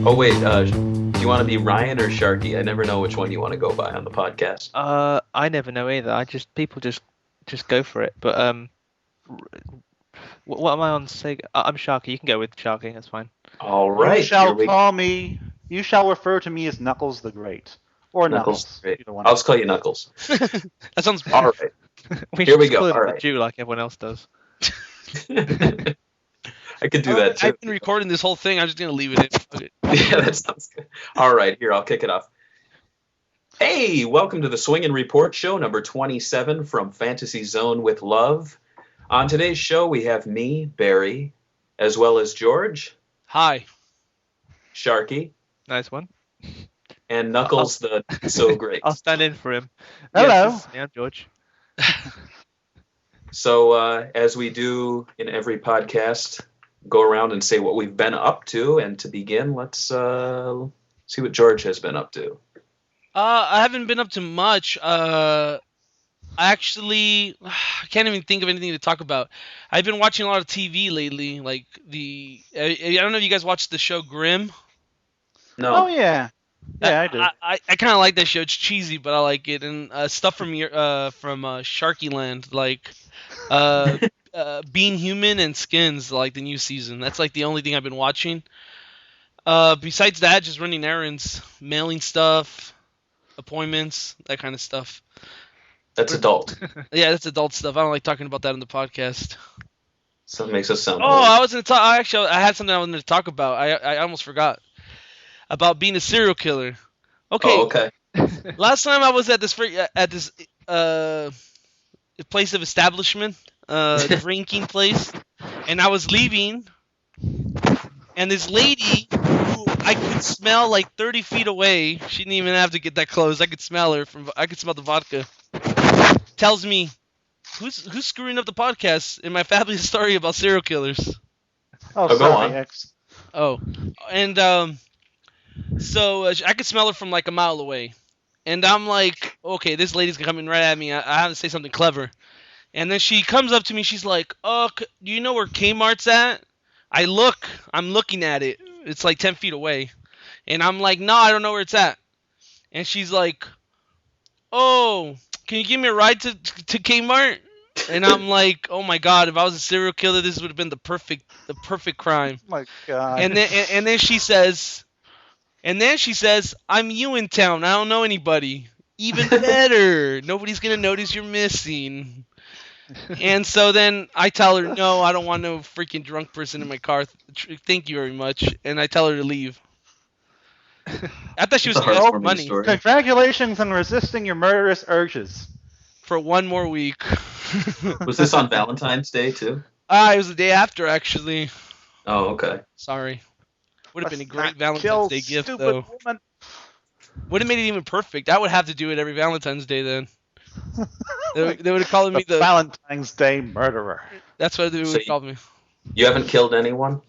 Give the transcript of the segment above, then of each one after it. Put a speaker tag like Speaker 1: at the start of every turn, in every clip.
Speaker 1: Oh wait, do you want to be Ryan or Sharky? I never know which one you want to go by on the podcast.
Speaker 2: I never know either. People just go for it. But what am I on? Say I'm Sharky. You can go with Sharky. That's fine.
Speaker 1: All right.
Speaker 3: You shall refer to me as Knuckles the Great, or Knuckles.
Speaker 1: Great. I'll just call you Knuckles.
Speaker 2: That sounds
Speaker 1: all right.
Speaker 2: Here
Speaker 1: we go.
Speaker 2: Call him
Speaker 1: all right.
Speaker 2: The Jew like everyone else does.
Speaker 1: I could do that too.
Speaker 4: I've been recording this whole thing. I'm just gonna leave it in. Okay.
Speaker 1: Yeah, that sounds good. All right, here, I'll kick it off. Hey, welcome to the Swingin Report Show, number 27 from Fantasy Zone with Love. On today's show, we have me, Barry, as well as George.
Speaker 4: Hi.
Speaker 1: Sharky.
Speaker 2: Nice one.
Speaker 1: And Knuckles, the so great.
Speaker 2: I'll stand in for him.
Speaker 3: Hello.
Speaker 2: Yes, I'm George.
Speaker 1: So, as we do in every podcast, go around and say what we've been up to. And to begin, let's see what George has been up to.
Speaker 4: I haven't been up to much. I can't even think of anything to talk about. I've been watching a lot of TV lately. Like I don't know if you guys watched the show Grimm.
Speaker 1: No.
Speaker 3: Oh yeah. Yeah, I do.
Speaker 4: I kind of like that show. It's cheesy, but I like it. And stuff from Sharky Land, like Being Human and Skins, like the new season. That's like the only thing I've been watching. Besides that, just running errands, mailing stuff, appointments, that kind of stuff.
Speaker 1: That's adult.
Speaker 4: Yeah, that's adult stuff. I don't like talking about that on the podcast.
Speaker 1: So it makes us sound
Speaker 4: Oh,
Speaker 1: old.
Speaker 4: I was going to talk. I had something I wanted to talk about. I almost forgot. About being a serial killer. Okay.
Speaker 1: Oh, okay.
Speaker 4: Last time I was at this place of establishment, drinking place, and I was leaving, and this lady who I could smell like 30 feet away, she didn't even have to get that close. I could smell her I could smell the vodka. Tells me, who's screwing up the podcast in my fabulous story about serial killers?
Speaker 3: Oh,
Speaker 1: go
Speaker 3: sorry.
Speaker 1: on.
Speaker 4: Oh, and so I could smell her from like a mile away, and I'm like, okay, this lady's coming right at me. I have to say something clever, and then she comes up to me. She's like, "Oh, do you know where Kmart's at?" I'm looking at it. It's like 10 feet away, and I'm like, "No, I don't know where it's at." And she's like, "Oh, can you give me a ride to Kmart?" And I'm like, "Oh my God, if I was a serial killer, this would have been the perfect crime."
Speaker 3: Oh my God.
Speaker 4: And then she says, "I'm Uintown. I don't know anybody." Even better. Nobody's gonna notice you're missing. And so then I tell her, "No, I don't want no freaking drunk person in my car. Thank you very much." And I tell her to leave. I thought she was going to ask for money
Speaker 1: story.
Speaker 3: Congratulations on resisting your murderous urges.
Speaker 4: for one more week.
Speaker 1: Was this on Valentine's Day too?
Speaker 4: It was the day after, actually.
Speaker 1: Oh, okay.
Speaker 4: Sorry. Would have been a
Speaker 3: Let's
Speaker 4: great
Speaker 3: not
Speaker 4: Valentine's
Speaker 3: kill
Speaker 4: Day gift,
Speaker 3: stupid
Speaker 4: though.
Speaker 3: woman.
Speaker 4: Would have made it even perfect. I would have to do it every Valentine's Day then. They would have called me
Speaker 3: The Valentine's Day murderer.
Speaker 4: That's what they would
Speaker 1: So
Speaker 4: have called me.
Speaker 1: You haven't killed anyone?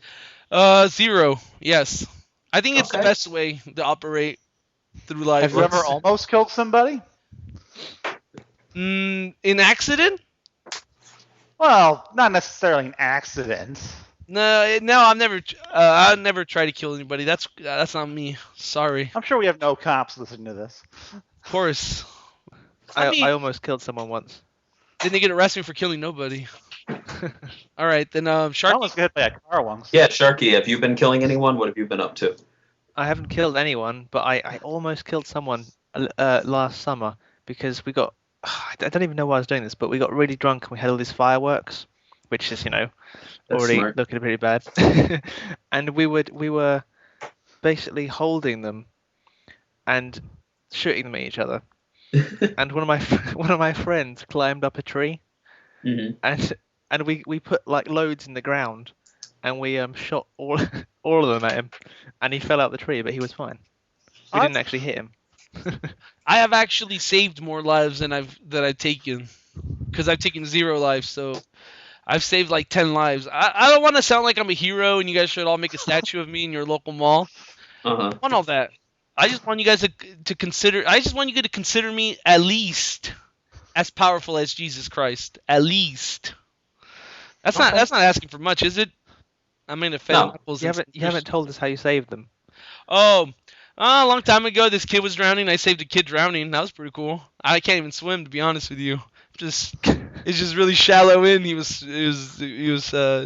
Speaker 4: 0. Yes. I think it's the
Speaker 1: Okay.
Speaker 4: best way to operate through life.
Speaker 3: Have you ever almost killed somebody?
Speaker 4: In accident?
Speaker 3: Well, not necessarily an accident.
Speaker 4: No, I've never tried to kill anybody. That's not me. Sorry.
Speaker 3: I'm sure we have no cops listening to this.
Speaker 4: Of course. I mean,
Speaker 2: I almost killed someone once.
Speaker 4: didn't they get arrested for killing nobody? All right, then
Speaker 3: I
Speaker 4: Sharky.
Speaker 3: almost got hit by a car once.
Speaker 1: Yeah, Sharky, have you been killing anyone? What have you been up to?
Speaker 2: I haven't killed anyone, but I almost killed someone last summer because we got. I don't even know why I was doing this, but we got really drunk and we had all these fireworks, which is
Speaker 1: That's
Speaker 2: already
Speaker 1: smart.
Speaker 2: looking pretty bad. And we were basically holding them and shooting them at each other. And one of my friends climbed up a tree,
Speaker 1: Mm-hmm.
Speaker 2: and we put like loads in the ground, and we shot all of them at him, and he fell out the tree, but he was fine. We didn't actually hit him.
Speaker 4: I have actually saved more lives than I've taken, because I've taken 0 lives. So I've saved like 10 lives. I don't want to sound like I'm a hero, and you guys should all make a statue of me in your local mall.
Speaker 1: Uh-huh.
Speaker 4: I want all that. I just want you guys to consider. I just want you to consider me at least as powerful as Jesus Christ. At least. That's not asking for much, is it? I mean, if
Speaker 1: No.
Speaker 2: You haven't told us how you saved them.
Speaker 4: Oh, a long time ago, this kid was drowning. I saved a kid drowning. That was pretty cool. I can't even swim, to be honest with you. It's just really shallow in. He was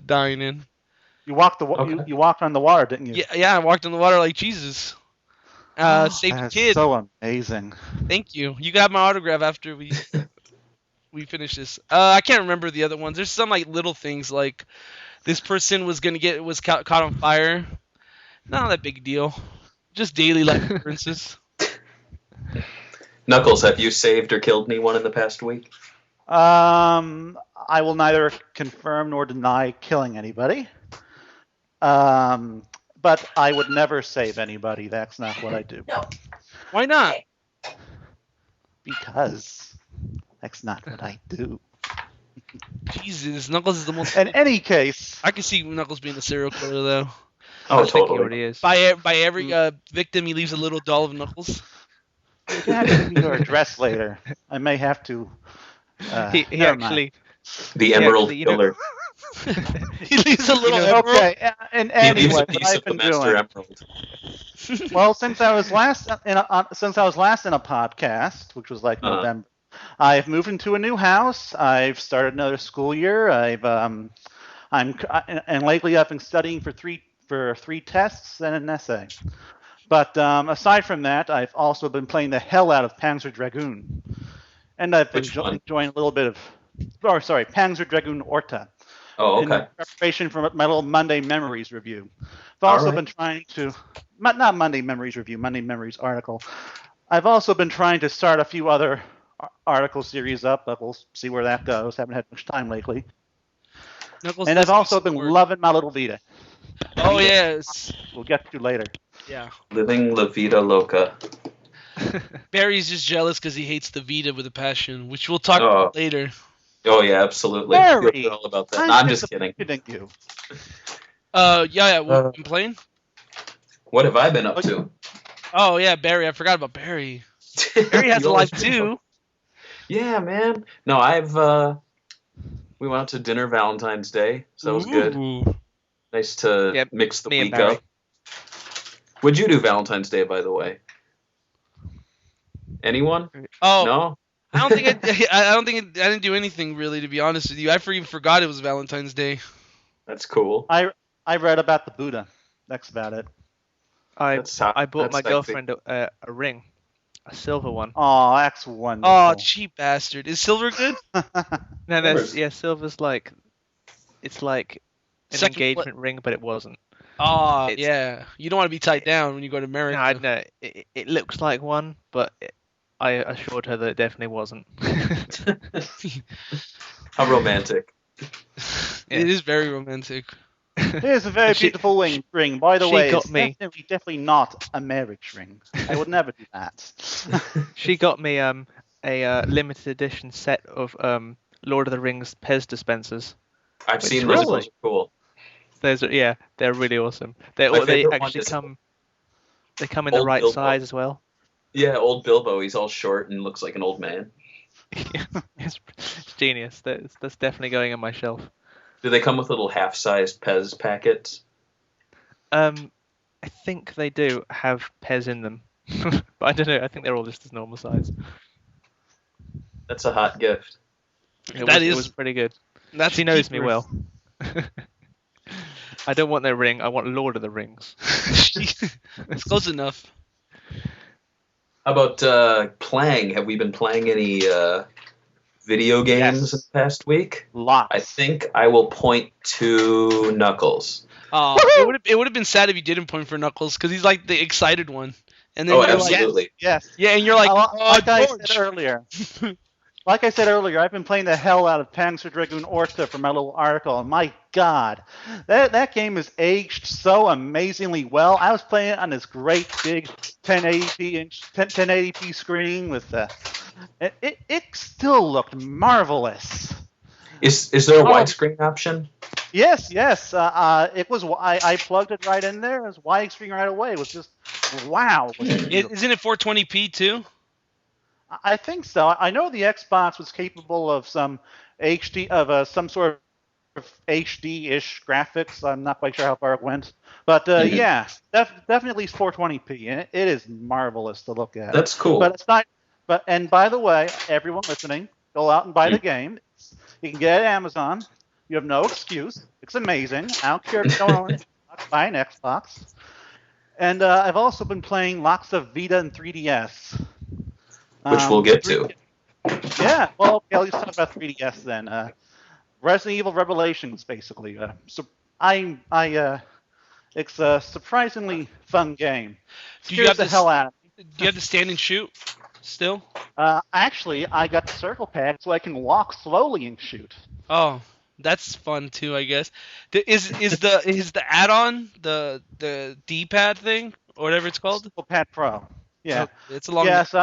Speaker 4: dying in.
Speaker 3: You walked
Speaker 1: Okay.
Speaker 3: you walked on the water, didn't you?
Speaker 4: Yeah. I walked in the water like Jesus. Saved a
Speaker 3: That's
Speaker 4: kid.
Speaker 3: so amazing.
Speaker 4: Thank you. You got my autograph after we finish this. I can't remember the other ones. There's some like little things like this person was caught on fire. Not that big a deal. Just daily life occurrences.
Speaker 1: Knuckles, have you saved or killed anyone in the past week?
Speaker 3: I will neither confirm nor deny killing anybody. But I would never save anybody. That's not what I do.
Speaker 4: Why not?
Speaker 3: Because that's not what I do.
Speaker 4: Jesus, Knuckles is the most.
Speaker 3: In any case,
Speaker 4: I can see Knuckles being a serial killer though.
Speaker 1: Oh,
Speaker 2: I think he
Speaker 1: totally.
Speaker 2: already is.
Speaker 4: By every victim, he leaves a little doll of Knuckles.
Speaker 3: you can have to give me your address later. I may have to.
Speaker 2: He
Speaker 3: never mind.
Speaker 2: actually.
Speaker 1: The Emerald
Speaker 2: actually, you know-
Speaker 1: Killer.
Speaker 4: He leaves a little.
Speaker 2: You know,
Speaker 4: emerald.
Speaker 3: Okay, and
Speaker 1: He leaves
Speaker 3: anyway,
Speaker 1: a piece of the Master Emerald.
Speaker 3: Well, since I was last in a podcast, which was like
Speaker 1: Uh-huh.
Speaker 3: November, I've moved into a new house. I've started another school year. And lately I've been studying for three tests and an essay. But aside from that, I've also been playing the hell out of Panzer Dragoon, and I've been
Speaker 1: Which one?
Speaker 3: enjoying a little bit of, Panzer Dragoon Orta.
Speaker 1: Oh,
Speaker 3: In
Speaker 1: okay.
Speaker 3: preparation for my little Monday Memories review. I've also
Speaker 1: All right.
Speaker 3: been trying to, not Monday Memories review, Monday Memories article. I've also been trying to start a few other article series up, but we'll see where that goes. Haven't had much time lately.
Speaker 4: Knuckles
Speaker 3: And
Speaker 4: does
Speaker 3: I've also
Speaker 4: some
Speaker 3: been
Speaker 4: work.
Speaker 3: loving my little Vita.
Speaker 4: Oh yes.
Speaker 3: We'll get to later.
Speaker 4: Yeah.
Speaker 1: Living La Vida Loca.
Speaker 4: Barry's just jealous because he hates the Vita with a passion, which we'll talk
Speaker 1: Oh.
Speaker 4: about later.
Speaker 1: Oh, yeah, absolutely.
Speaker 3: Barry,
Speaker 1: You'll know all about that. No, I'm just kidding.
Speaker 3: Kidding you.
Speaker 4: Yeah. What have you been playing?
Speaker 1: What have I been up to?
Speaker 4: Oh yeah, Barry. I forgot about Barry. Barry has a
Speaker 1: You
Speaker 4: life
Speaker 1: always-
Speaker 4: too.
Speaker 1: Yeah, man. No, we went out to dinner Valentine's Day, so that was good.
Speaker 4: Ooh.
Speaker 1: Nice to
Speaker 2: Yeah,
Speaker 1: mix the
Speaker 2: me and
Speaker 1: week
Speaker 2: Barry.
Speaker 1: up. What'd you do Valentine's Day, by the way? Anyone?
Speaker 4: Oh,
Speaker 1: No?
Speaker 4: I don't think I didn't do anything really, to be honest with you. I even forgot it was Valentine's Day.
Speaker 1: That's cool.
Speaker 3: I read about the Buddha. That's about it.
Speaker 2: I
Speaker 1: That's hot.
Speaker 2: I bought
Speaker 1: That's
Speaker 2: my
Speaker 1: sexy.
Speaker 2: girlfriend a ring, a silver one.
Speaker 3: Oh, that's wonderful.
Speaker 4: Oh, cheap bastard. Is silver good?
Speaker 2: No,
Speaker 1: Silver's-
Speaker 2: silver's like, it's like an
Speaker 4: Second pla-
Speaker 2: engagement ring, but it wasn't.
Speaker 4: Oh,
Speaker 2: It's-
Speaker 4: yeah. You don't want to be tied down when you go to
Speaker 2: No,
Speaker 4: America.
Speaker 2: I know it looks like one, but I assured her that it definitely wasn't.
Speaker 1: How romantic.
Speaker 4: It is very romantic.
Speaker 3: Here's a very
Speaker 2: She-
Speaker 3: beautiful ring. By the
Speaker 2: she
Speaker 3: way,
Speaker 2: got
Speaker 3: it's
Speaker 2: me.
Speaker 3: definitely not a marriage ring. I would never do that.
Speaker 2: She got me a limited edition set of Lord of the Rings Pez dispensers.
Speaker 1: I've
Speaker 2: Which
Speaker 1: seen those.
Speaker 3: really?
Speaker 1: Those are cool.
Speaker 2: They're really awesome.
Speaker 1: My
Speaker 2: They
Speaker 1: favorite one
Speaker 2: actually
Speaker 1: is
Speaker 2: they come in the
Speaker 1: Old
Speaker 2: right
Speaker 1: Bilbo.
Speaker 2: size as well.
Speaker 1: Yeah, old Bilbo. He's all short and looks like an old man.
Speaker 2: it's genius. That's definitely going on my shelf.
Speaker 1: Do they come with little half-sized Pez packets?
Speaker 2: I think they do have Pez in them, but I don't know. I think they're all just as normal size.
Speaker 1: That's a hot gift.
Speaker 2: It was pretty good.
Speaker 4: That's
Speaker 2: She knows me
Speaker 4: cheaper.
Speaker 2: well. I don't want their ring. I want Lord of the Rings.
Speaker 4: It's close enough.
Speaker 1: How about playing? Have we been playing any video games
Speaker 3: Yes.
Speaker 1: in the past week?
Speaker 3: Lots.
Speaker 1: I think I will point to Knuckles.
Speaker 4: It would have been sad if you didn't point for Knuckles because he's like the excited one, and then
Speaker 1: Oh,
Speaker 4: you're like,
Speaker 1: absolutely.
Speaker 3: Yes.
Speaker 4: yeah, and you're like,
Speaker 3: Like I
Speaker 4: George.
Speaker 3: said earlier, I've been playing the hell out of Panzer Dragoon Orta for my little article, and my God, that game is aged so amazingly well. I was playing it on this great big 1080p screen with it still looked marvelous.
Speaker 1: Is there a
Speaker 3: Oh.
Speaker 1: widescreen option?
Speaker 3: Yes. It was. I plugged it right in there. It was widescreen right away. It was just wow.
Speaker 4: Isn't it 420p too?
Speaker 3: I think so. I know the Xbox was capable of some HD some sort HD-ish graphics. I'm not quite sure how far it went, but yeah, definitely 420p, and it is marvelous to look at.
Speaker 1: That's cool.
Speaker 3: But it's not. But and by the way, everyone listening, go out and buy the game. You can get it at Amazon. You have no excuse. It's amazing. I don't care if you don't own an Xbox, buy an Xbox. And I've also been playing lots of Vita and 3DS.
Speaker 1: Which we'll get to.
Speaker 3: Yeah, well, okay, let's talk about 3DS then. Resident Evil Revelations, basically. It's a surprisingly fun game. Scares the hell out of me.
Speaker 4: Do you have to stand and shoot still?
Speaker 3: Actually, I got the circle pad so I can walk slowly and shoot.
Speaker 4: Oh, that's fun too, I guess. Is the add-on the D-pad thing or whatever it's called?
Speaker 3: Circle Pad Pro. Yeah.
Speaker 4: Oh, it's a long.
Speaker 3: Yes,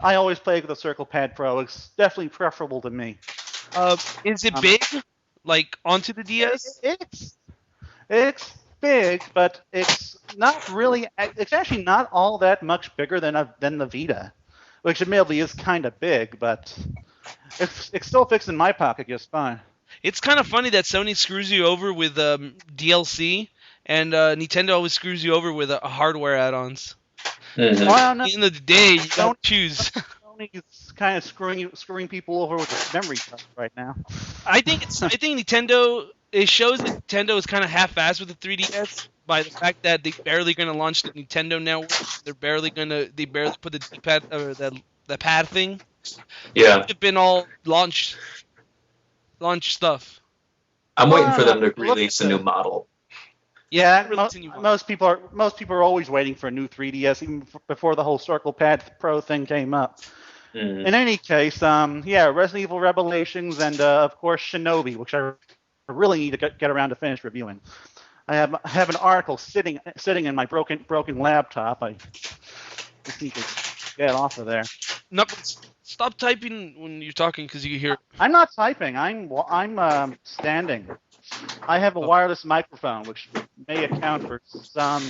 Speaker 3: I always play with the Circle Pad Pro. It's definitely preferable to me.
Speaker 4: Is it big, like onto the DS?
Speaker 3: It's big, but it's not really. It's actually not all that much bigger than the Vita, which admittedly is kind of big, but it still fits in my pocket just fine.
Speaker 4: It's kind of funny that Sony screws you over with DLC, and Nintendo always screws you over with hardware add-ons.
Speaker 1: Mm-hmm.
Speaker 4: Well, at the end of the day, you don't choose.
Speaker 3: Sony's kind of screwing people over with its memory card right now.
Speaker 4: I think Nintendo. It shows that Nintendo is kind of half-assed with the 3DS by the fact that they're barely going to launch the Nintendo Network. They barely put the D-pad or the pad thing.
Speaker 1: Yeah.
Speaker 4: It's been all launch stuff.
Speaker 1: I'm waiting for them to release a new model.
Speaker 3: Yeah, most people are always waiting for a new 3DS, even before the whole Circle Pad Pro thing came up.
Speaker 1: Mm-hmm.
Speaker 3: In any case, Resident Evil Revelations and of course Shinobi, which I really need to get around to finish reviewing. I have an article sitting in my broken laptop. I just need to get off of there.
Speaker 4: Knuckles, stop typing when you're talking because you can hear.
Speaker 3: I'm not typing. I'm standing. I have a wireless microphone, which may account for some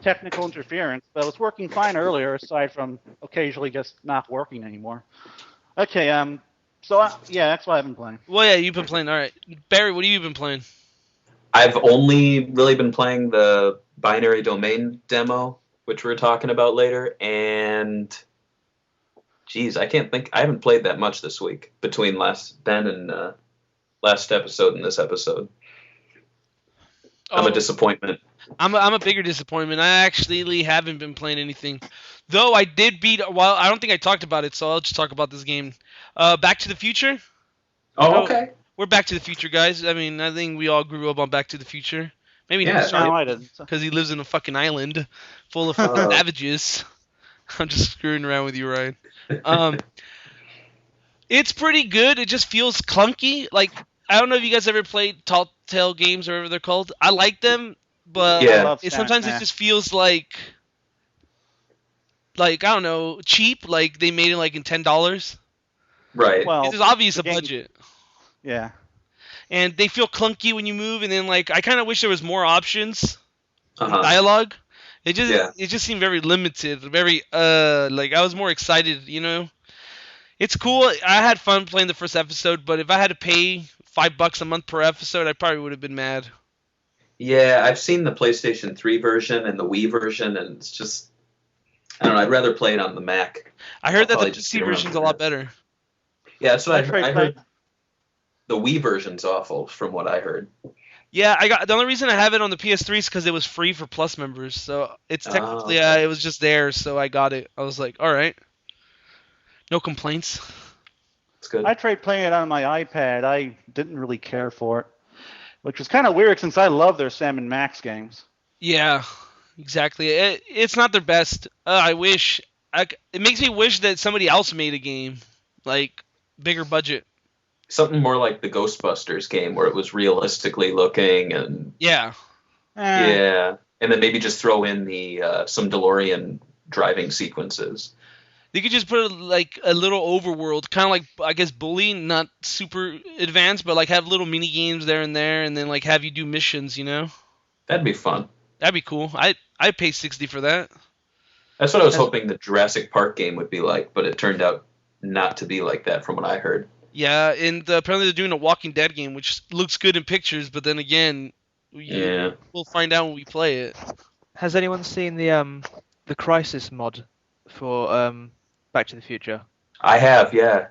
Speaker 3: technical interference, but it was working fine earlier, aside from occasionally just not working anymore. Okay, that's what I've been playing.
Speaker 4: Well, yeah, you've been playing. All right, Barry, what have you been playing?
Speaker 1: I've only really been playing the Binary Domain demo, which we're talking about later, and geez, I haven't played that much this week between last episode and this episode. I'm a disappointment.
Speaker 4: I'm a bigger disappointment. I actually haven't been playing anything. Though I did beat, well, I don't think I talked about it, so I'll just talk about this game. Back to the Future.
Speaker 1: Oh, okay.
Speaker 4: We're Back to the Future, guys. I mean, I think we all grew up on Back to the Future. Maybe not
Speaker 3: I didn't.
Speaker 4: because he lives in a fucking island full of savages. I'm just screwing around with you, Ryan. It's pretty good. It just feels clunky. Like, I don't know if you guys ever played Telltale games or whatever they're called. I like them, but sometimes it just feels like I don't know, cheap. Like they made it like in $10.
Speaker 1: Right.
Speaker 3: Well,
Speaker 4: there's obvious a budget.
Speaker 3: Yeah.
Speaker 4: And they feel clunky when you move, and then like I kind of wish there was more options in dialogue. It just seemed very limited. Very like I was more excited, you know. It's cool. I had fun playing the first episode, but if I had to pay $5 a month per episode, I probably would have been mad.
Speaker 1: Yeah, I've seen the PlayStation 3 version and the Wii version, and it's just, I don't know, I'd rather play it on the Mac.
Speaker 4: I heard that the PC version's a lot better.
Speaker 1: Yeah, that's what I heard. The Wii version's awful, from what I heard.
Speaker 4: Yeah, the only reason I have it on the PS3 is because it was free for Plus members, so it's technically it was just there, so I got it. I was like, all right, no complaints.
Speaker 1: It's good.
Speaker 3: I tried playing it on my iPad. I didn't really care for it, which was kind of weird since I love their Sam & Max games.
Speaker 4: Yeah, exactly. It's not their best. It makes me wish that somebody else made a game, like bigger budget.
Speaker 1: Something more like the Ghostbusters game, where it was realistically looking and
Speaker 4: yeah,
Speaker 1: and then maybe just throw in the some DeLorean driving sequences.
Speaker 4: They could just put like a little overworld, kind of like I guess Bully, not super advanced, but like have little mini games there, and then like have you do missions, you know?
Speaker 1: That'd be fun.
Speaker 4: That'd be cool. I'd pay $60 for that.
Speaker 1: That's what I was hoping the Jurassic Park game would be like, but it turned out not to be like that from what I heard.
Speaker 4: Yeah, and apparently they're doing a Walking Dead game, which looks good in pictures, but then again, we'll find out when we play it.
Speaker 2: Has anyone seen the Crisis mod for Back to the Future?
Speaker 1: I have, yeah.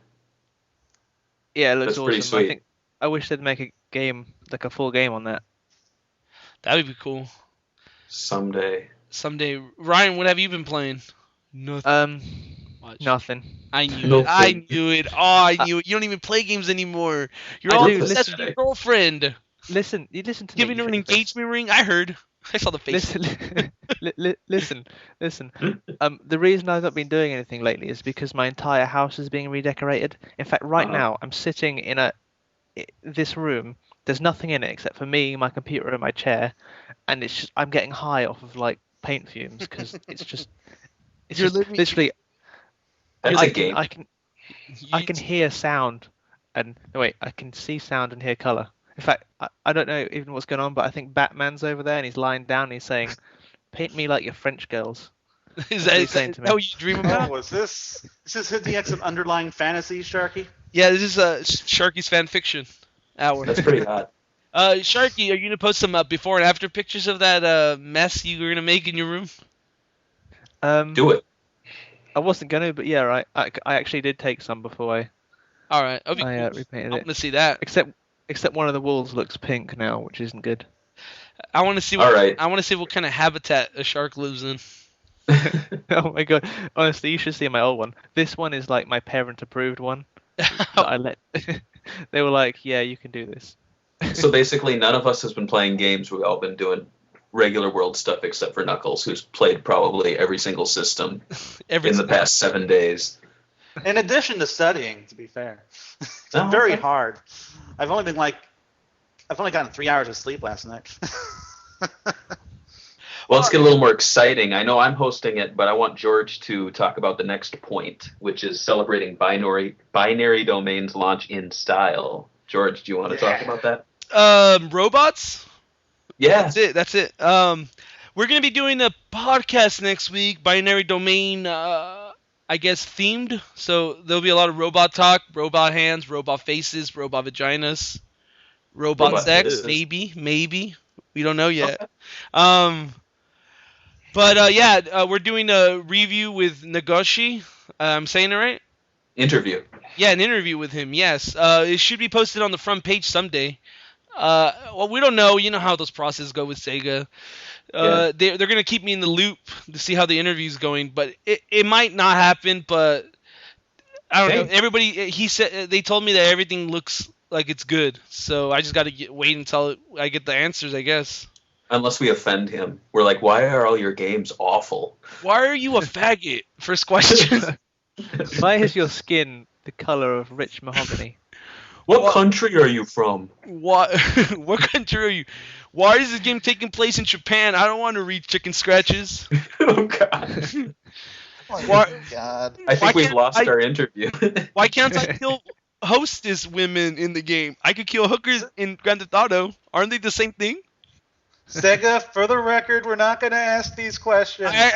Speaker 2: Yeah, it looks
Speaker 1: That's
Speaker 2: awesome.
Speaker 1: pretty sweet.
Speaker 2: I wish they'd make a game, like a full game on that.
Speaker 4: That would be cool.
Speaker 1: Someday.
Speaker 4: Ryan, what have you been playing? Nothing.
Speaker 2: Nothing.
Speaker 4: I knew
Speaker 1: Nothing.
Speaker 4: it. I knew it. Oh, I knew it. You don't even play games anymore. You're
Speaker 2: I
Speaker 4: all
Speaker 2: do,
Speaker 4: obsessed with your girlfriend.
Speaker 2: Listen, you listen to
Speaker 4: Giving
Speaker 2: me.
Speaker 4: her an engagement ring. I heard. I saw the face.
Speaker 2: Listen. The reason I've not been doing anything lately is because my entire house is being redecorated. In fact, right now I'm sitting in this room. There's nothing in it except for me, my computer, and my chair, and it's just I'm getting high off of like paint fumes because it's literally.
Speaker 1: That is a game.
Speaker 2: I can hear sound, and I can see sound and hear color. In fact, I don't know even what's going on, but I think Batman's over there and he's lying down and he's saying, "Paint me like your French girls."
Speaker 4: Is that what you dream about?
Speaker 3: Oh, is this hinting at some underlying fantasy, Sharky?
Speaker 4: Yeah, this is Sharky's fan fiction hour.
Speaker 1: That's pretty hot.
Speaker 4: Sharky, are you gonna post some before and after pictures of that mess you were gonna make in your room?
Speaker 1: Do it.
Speaker 2: I wasn't gonna, but yeah, right. I actually did take some before I
Speaker 4: All right, cool.
Speaker 2: repainted
Speaker 4: I
Speaker 2: it.
Speaker 4: want to see that.
Speaker 2: Except one of the walls looks pink now, which isn't good.
Speaker 4: I want to see. I want to see what kind of habitat a shark lives in.
Speaker 2: Oh my god! Honestly, you should see my old one. This one is like my parent-approved one. That I let. They were like, "Yeah, you can do this."
Speaker 1: So basically, none of us has been playing games. We've all been doing regular world stuff, except for Knuckles, who's played probably every single system in the past 7 days.
Speaker 3: In addition to studying, to be fair, it's
Speaker 1: Oh,
Speaker 3: very
Speaker 1: okay.
Speaker 3: hard. I've only gotten 3 hours of sleep last night.
Speaker 1: Well, let's get a little more exciting. I know I'm hosting it, but I want George to talk about the next point, which is celebrating binary domains launch in style. George, do you want to talk about that?
Speaker 4: Robots.
Speaker 1: Yeah.
Speaker 4: That's it. We're gonna be doing a podcast next week, binary domain. I guess themed. So there'll be a lot of robot talk, robot hands, robot faces, robot vaginas, robot sex.
Speaker 1: faces.
Speaker 4: Maybe. We don't know yet. Okay. But we're doing a review with Nagoshi. I'm saying it right?
Speaker 1: Interview.
Speaker 4: Yeah, an interview with him. Yes. It should be posted on the front page someday. Well, we don't know. You know how those processes go with Sega. They're gonna keep me in the loop to see how the interview's going, but it might not happen. But I don't know. Everybody, they told me that everything looks like it's good, so I just got to wait until I get the answers, I guess.
Speaker 1: Unless we offend him, we're like, why are all your games awful?
Speaker 4: Why are you a faggot? First question.
Speaker 2: Why is your skin the color of rich mahogany?
Speaker 1: What country are you from?
Speaker 4: What country are you? Why is this game taking place in Japan? I don't want to read chicken scratches.
Speaker 1: Oh God.
Speaker 3: Oh God.
Speaker 1: I think we've lost our interview.
Speaker 4: Why can't I kill hostess women in the game? I could kill hookers in Grand Theft Auto. Aren't they the same thing?
Speaker 3: Sega, for the record, we're not going to ask these questions.
Speaker 4: I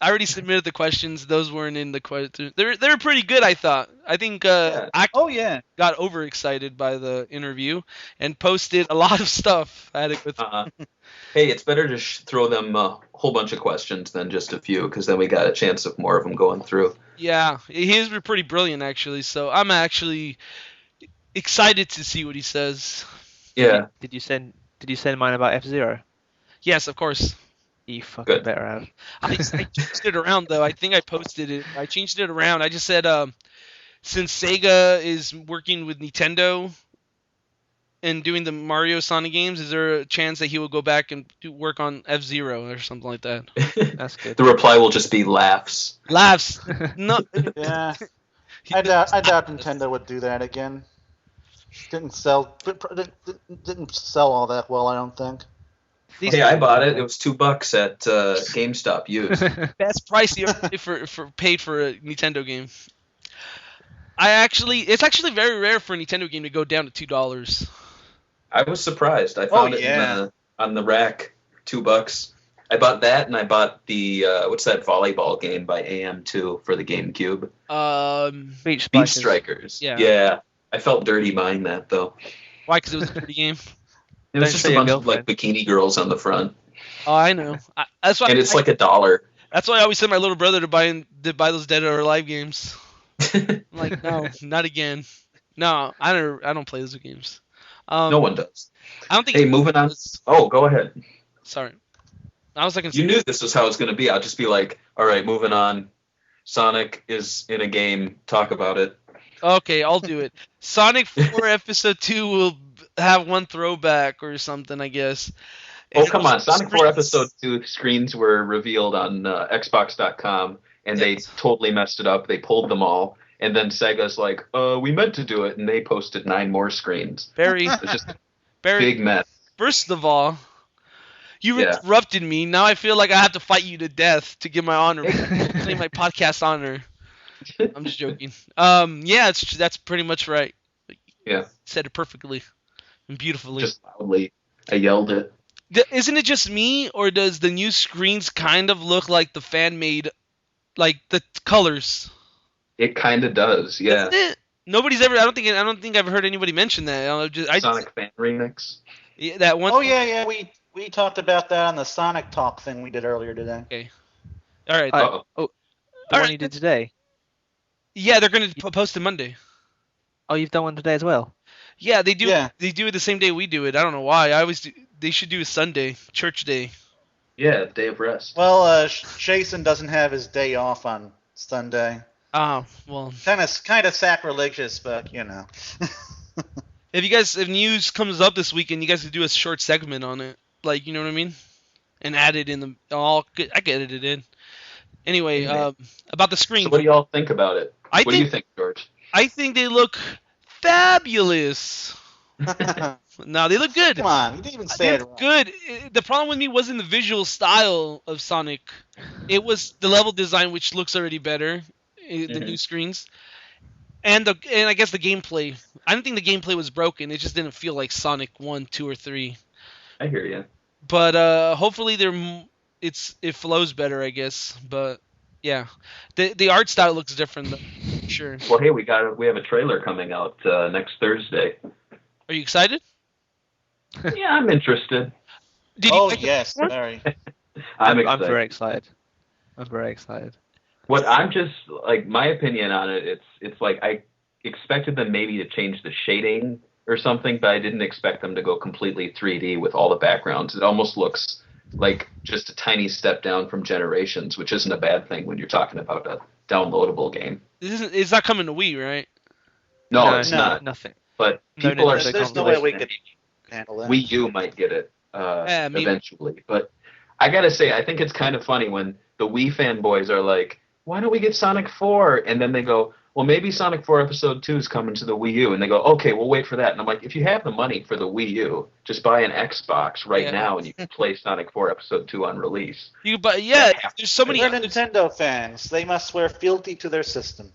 Speaker 4: already submitted the questions. Those weren't in the questions. They were pretty good, I thought. I think I got overexcited by the interview and posted a lot of stuff.
Speaker 1: Hey, it's better to throw them a whole bunch of questions than just a few, because then we got a chance of more of them going through.
Speaker 4: Yeah, his were pretty brilliant, actually. So I'm actually excited to see what he says.
Speaker 1: Yeah.
Speaker 2: Did you send mine about F-Zero?
Speaker 4: Yes, of course.
Speaker 2: You fucking better have.
Speaker 4: I changed it around, though. I think I posted it. I changed it around. I just said, since Sega is working with Nintendo and doing the Mario Sonic games, is there a chance that he will go back and work on F-Zero or something like that?
Speaker 2: That's good.
Speaker 1: The reply will just be laughs.
Speaker 4: Laughs. No.
Speaker 3: Yeah. I doubt Nintendo would do that again. Didn't sell all that well, I don't think.
Speaker 1: Hey, I bought it. It was $2 at GameStop used.
Speaker 4: Best price you ever paid for a Nintendo game. It's actually very rare for a Nintendo game to go down to $2.
Speaker 1: I was surprised. I found it on the rack, $2. I bought that, and I bought the what's that volleyball game by AM2 for the GameCube?
Speaker 2: Beach
Speaker 1: Beach
Speaker 2: Strikers.
Speaker 1: Strikers.
Speaker 4: Yeah.
Speaker 1: I felt dirty buying that though.
Speaker 4: Why? Because it was a pretty game.
Speaker 1: It was
Speaker 2: Don't
Speaker 1: just
Speaker 2: show
Speaker 1: a
Speaker 2: your
Speaker 1: bunch of like
Speaker 2: girlfriend.
Speaker 1: bikini girls on the front,
Speaker 4: Oh, I know. That's why.
Speaker 1: and it's like $1.
Speaker 4: That's why I always send my little brother to buy those Dead or Alive games. I'm like, no, not again. No, I don't play those games.
Speaker 1: No one does.
Speaker 4: I don't think.
Speaker 1: Hey, moving on. Oh, go ahead.
Speaker 4: Sorry, I was like,
Speaker 1: You knew this was how it was going to be. I'll just be like, all right, moving on. Sonic is in a game. Talk about it.
Speaker 4: Okay, I'll do it. Sonic 4 Episode 2 will have one throwback or something, I guess.
Speaker 1: Oh,
Speaker 4: And
Speaker 1: come on. Sonic 4
Speaker 4: screens-
Speaker 1: Episode 2 screens were revealed on Xbox.com, and they
Speaker 4: Yes.
Speaker 1: totally messed it up. They pulled them all. And then Sega's like, we meant to do it, and they posted 9 more screens.
Speaker 4: Barry,
Speaker 1: It's just a
Speaker 4: Barry,
Speaker 1: big mess.
Speaker 4: first of all, you
Speaker 1: Yeah.
Speaker 4: interrupted me. Now I feel like I have to fight you to death to get my honor, claim my podcast honor. I'm just joking. Yeah, that's pretty much right.
Speaker 1: Yeah.
Speaker 4: Said it perfectly and beautifully.
Speaker 1: Just loudly. I yelled it.
Speaker 4: Isn't it just me, or does the new screens kind of look like the fan-made, like the colors?
Speaker 1: It kind of does, yeah.
Speaker 4: Isn't it? Nobody's ever. I don't think I've heard anybody mention that.
Speaker 1: Sonic fan remix.
Speaker 4: Yeah, that one.
Speaker 3: Oh yeah, we talked about that on the Sonic Talk thing we did earlier today.
Speaker 4: All right.
Speaker 2: Oh, the one
Speaker 4: Alright.
Speaker 2: you did today.
Speaker 4: Yeah, they're gonna post it Monday.
Speaker 2: Oh, you've done one today as well.
Speaker 4: Yeah, they do.
Speaker 3: Yeah.
Speaker 4: They do it the same day we do it. I don't know why. They should do a Sunday, church day.
Speaker 1: Yeah, day of rest.
Speaker 3: Well, Jason doesn't have his day off on Sunday.
Speaker 4: Oh, well.
Speaker 3: Kind of sacrilegious, but you know.
Speaker 4: If news comes up this weekend, you guys could do a short segment on it. Like, you know what I mean? And add it in the. I can edit it in. Anyway, about the screen.
Speaker 1: So what do y'all think about it?
Speaker 4: I
Speaker 1: What do you think, George?
Speaker 4: I think they look fabulous. No, they look good.
Speaker 3: Come on, you didn't even say
Speaker 4: They're
Speaker 3: it right.
Speaker 4: good. The problem with me wasn't the visual style of Sonic. It was the level design, which looks already better. The new screens. And I guess the gameplay. I didn't think the gameplay was broken. It just didn't feel like Sonic 1, 2, or 3.
Speaker 1: I hear you.
Speaker 4: But hopefully it flows better, I guess. But yeah, the art style looks different, though. Sure.
Speaker 1: Well, hey, we have a trailer coming out next Thursday.
Speaker 4: Are you excited?
Speaker 1: Yeah, I'm interested.
Speaker 4: Did you
Speaker 3: Oh
Speaker 4: like the
Speaker 3: yes,
Speaker 4: first one?
Speaker 3: very.
Speaker 1: I'm
Speaker 2: I'm
Speaker 1: excited.
Speaker 2: very excited. I'm very excited.
Speaker 1: What I'm just like my opinion on it, it's like I expected them maybe to change the shading or something, but I didn't expect them to go completely 3D with all the backgrounds. It almost looks like just a tiny step down from Generations, which isn't a bad thing when you're talking about a downloadable game.
Speaker 4: It's not coming to Wii, right?
Speaker 1: No, it's
Speaker 3: no,
Speaker 1: not.
Speaker 2: Nothing.
Speaker 1: But
Speaker 2: No,
Speaker 1: people
Speaker 2: no,
Speaker 1: are
Speaker 2: no,
Speaker 3: There's no way we
Speaker 1: speculating
Speaker 3: could handle that.
Speaker 1: Wii U might get it
Speaker 4: maybe.
Speaker 1: eventually. But I gotta say, I think it's kind of funny when the Wii fanboys are like, why don't we get Sonic 4? And then they go, well, maybe Sonic 4 Episode 2 is coming to the Wii U. And they go, okay, we'll wait for that. And I'm like, if you have the money for the Wii U, just buy an Xbox right now and you can play Sonic 4 Episode 2 on release.
Speaker 4: There's so many.
Speaker 3: They're Nintendo fans. They must swear fealty to their system.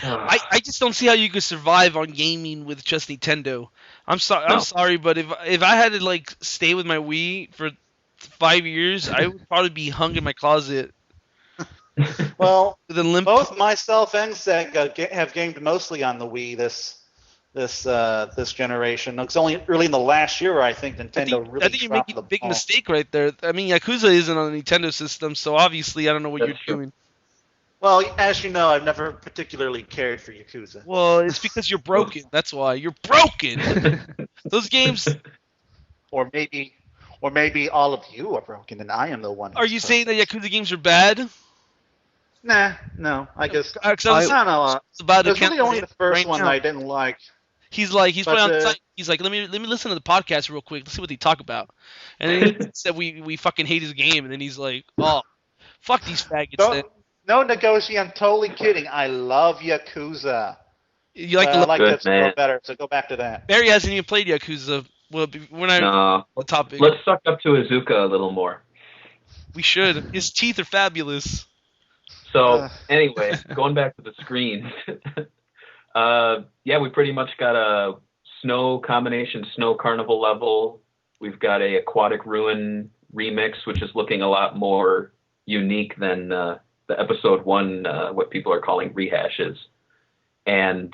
Speaker 4: I just don't see how you could survive on gaming with just Nintendo. I'm sorry, but if I had to like stay with my Wii for 5 years, I would probably be hung in my closet
Speaker 3: Well,
Speaker 4: with a limp.
Speaker 3: both myself and Sega have gamed mostly on the Wii this generation. It's only early in the last year where I think Nintendo really
Speaker 4: I think you're
Speaker 3: dropped
Speaker 4: making
Speaker 3: the
Speaker 4: a big
Speaker 3: ball.
Speaker 4: mistake right there. I mean, Yakuza isn't on a Nintendo system, so obviously I don't know what
Speaker 1: That's
Speaker 4: you're
Speaker 1: true.
Speaker 4: doing.
Speaker 3: Well, as you know, I've never particularly cared for Yakuza.
Speaker 4: Well, it's because you're broken. That's why you're broken. Those games.
Speaker 3: Or maybe all of you are broken and I am the one.
Speaker 4: Are you saying that Yakuza games are bad?
Speaker 3: Nah, no. I guess
Speaker 4: I was
Speaker 3: I don't know.
Speaker 4: it's about
Speaker 3: There's
Speaker 4: to
Speaker 3: really only the first
Speaker 4: right
Speaker 3: one
Speaker 4: now.
Speaker 3: that I didn't like.
Speaker 4: He's
Speaker 3: But,
Speaker 4: playing on the site. He's like, let me listen to the podcast real quick. Let's see what they talk about. And then he said we fucking hate his game. And then he's like, oh, fuck these faggots. Then.
Speaker 3: No negotiation. I'm totally kidding. I love Yakuza.
Speaker 4: You like
Speaker 3: I
Speaker 4: the
Speaker 3: like
Speaker 1: Good,
Speaker 3: that still
Speaker 1: man.
Speaker 3: better. So go back to that.
Speaker 4: Barry hasn't even played Yakuza. Well, we're not
Speaker 1: No.
Speaker 4: the topic.
Speaker 1: Let's suck up to Izuka a little more.
Speaker 4: We should. His teeth are fabulous.
Speaker 1: So anyway, going back to the screens, yeah, we pretty much got a snow combination, snow carnival level. We've got a aquatic ruin remix, which is looking a lot more unique than the episode 1, what people are calling rehashes. And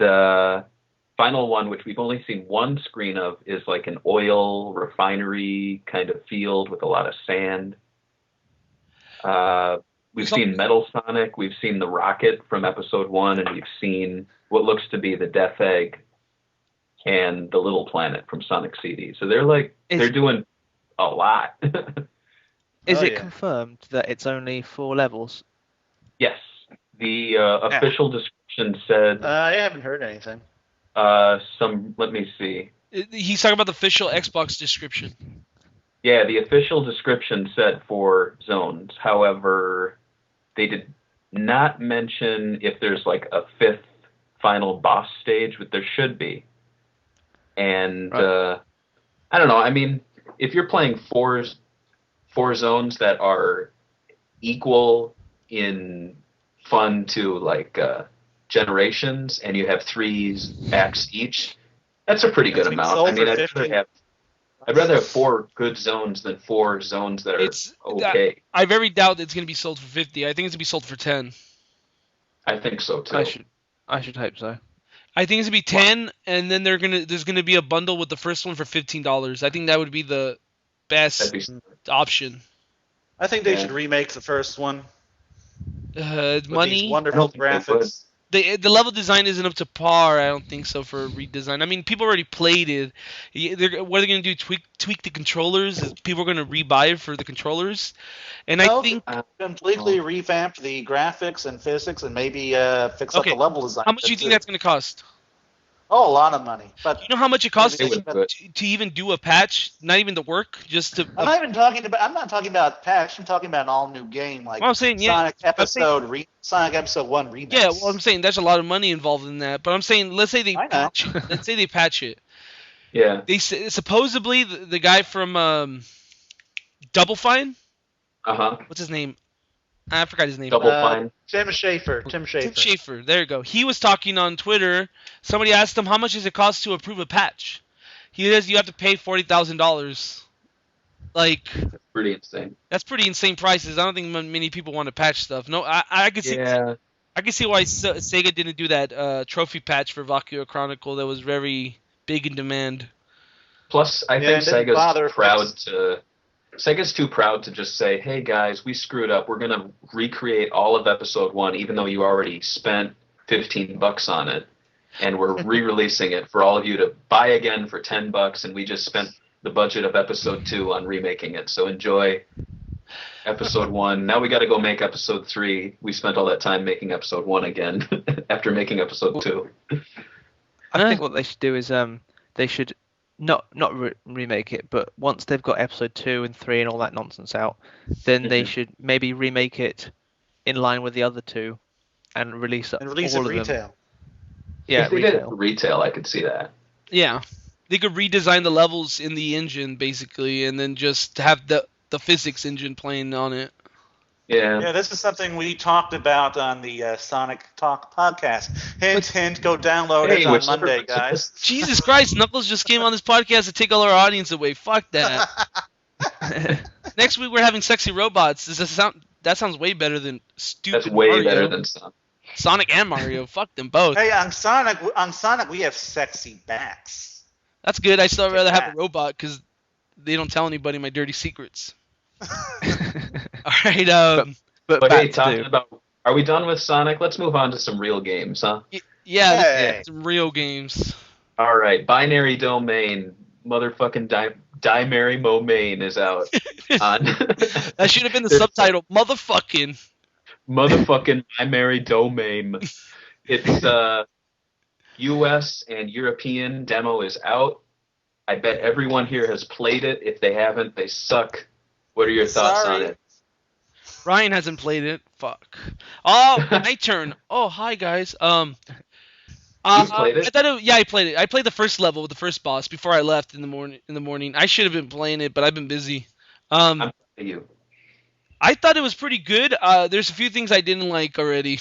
Speaker 1: final one, which we've only seen one screen of, is like an oil refinery kind of field with a lot of sand. We've seen Metal Sonic, we've seen the rocket from episode 1, and we've seen what looks to be the Death Egg and the Little Planet from Sonic CD. So they're doing a lot.
Speaker 2: Is it confirmed that it's only 4 levels?
Speaker 1: Yes. The official description said...
Speaker 3: I haven't heard anything.
Speaker 1: Let me see.
Speaker 4: He's talking about the official Xbox description.
Speaker 1: Yeah, the official description said 4 zones. However, they did not mention if there's like a 5th final boss stage, but there should be. And I don't know. I mean, if you're playing 4 zones that are equal in fun to like generations, and you have 3 acts each, that's a pretty good amount. I mean, I'd rather have 4 good zones than 4 zones that are okay.
Speaker 4: I very doubt it's going to be sold for 50. I think it's going to be sold for 10.
Speaker 1: I think so too.
Speaker 2: I should hope so.
Speaker 4: I think it's going to be 10, and then there's going to be a bundle with the first one for $15. I think that would be the best option.
Speaker 3: I think they should remake the first one.
Speaker 4: Money,
Speaker 3: wonderful graphics.
Speaker 4: The level design isn't up to par. I don't think so for a redesign. I mean, people already played it. What are they going to do? Tweak the controllers? People are going to rebuy it for the controllers? And I think
Speaker 3: completely revamp the graphics and physics, and maybe fix up the level design.
Speaker 4: How much do you think that's going to cost?
Speaker 3: Oh, a lot of money. But
Speaker 4: you know how much it costs to even do a patch? Not even the work, just to.
Speaker 3: I'm not talking about patch. I'm talking about an all new game like
Speaker 4: I'm saying,
Speaker 3: Sonic Episode 1 remix.
Speaker 4: Yeah, well, I'm saying there's a lot of money involved in that. But I'm saying, let's say they patch it.
Speaker 1: Yeah.
Speaker 4: They supposedly the guy from Double Fine. What's his name? I forgot his name.
Speaker 1: Double Fine.
Speaker 3: Tim Schafer.
Speaker 4: There you go. He was talking on Twitter. Somebody asked him, how much does it cost to approve a patch? He says you have to pay $40,000. Like,
Speaker 1: that's pretty insane.
Speaker 4: That's pretty insane prices. I don't think many people want to patch stuff. No, I can see. Yeah. I can see why Sega didn't do that trophy patch for Valkyria Chronicle that was very big in demand.
Speaker 1: Plus, I think Sega's too proud to just say, hey guys, we screwed up. We're going to recreate all of episode 1, even though you already spent $15 on it. And we're re-releasing it for all of you to buy again for $10, and we just spent the budget of episode 2 on remaking it. So enjoy episode 1. Now we got to go make episode 3. We spent all that time making episode 1 again after making episode 2.
Speaker 2: I think what they should do is they should not remake it, but once they've got episode 2 and 3 and all that nonsense out, then they should maybe remake it in line with the other 2 and release all of
Speaker 3: retail.
Speaker 2: Them. Yeah,
Speaker 1: if they did it for retail, I could see that.
Speaker 4: Yeah, they could redesign the levels in the engine basically, and then just have the physics engine playing on it.
Speaker 3: Yeah, this is something we talked about on the Sonic Talk podcast. Hint, go download it on Monday, guys.
Speaker 4: Jesus Christ, Knuckles just came on this podcast to take all our audience away. Fuck that. Next week we're having sexy robots. That sounds way better than stupid
Speaker 1: That's way
Speaker 4: Mario.
Speaker 1: Better than Sonic.
Speaker 4: Sonic and Mario. Fuck them both.
Speaker 3: Hey, on Sonic we have sexy backs.
Speaker 4: That's good. I still rather have a robot because they don't tell anybody my dirty secrets. All right.
Speaker 1: But hey, talking about, are we done with Sonic? Let's move on to some real games, huh?
Speaker 4: Yeah, some real games.
Speaker 1: All right, Binary Domain, motherfucking Dimary Momain is out. On
Speaker 4: that should have been the subtitle. Motherfucking
Speaker 1: Binary Domain. It's U.S. and European demo is out. I bet everyone here has played it. If they haven't, they suck. What are your thoughts on it?
Speaker 4: Ryan hasn't played it. Fuck. Oh, my turn. Oh, hi guys.
Speaker 1: You played it?
Speaker 4: I played it. I played the first level with the first boss before I left in the morning. I should have been playing it, but I've been busy.
Speaker 1: I'm proud of you.
Speaker 4: I thought it was pretty good. There's a few things I didn't like already.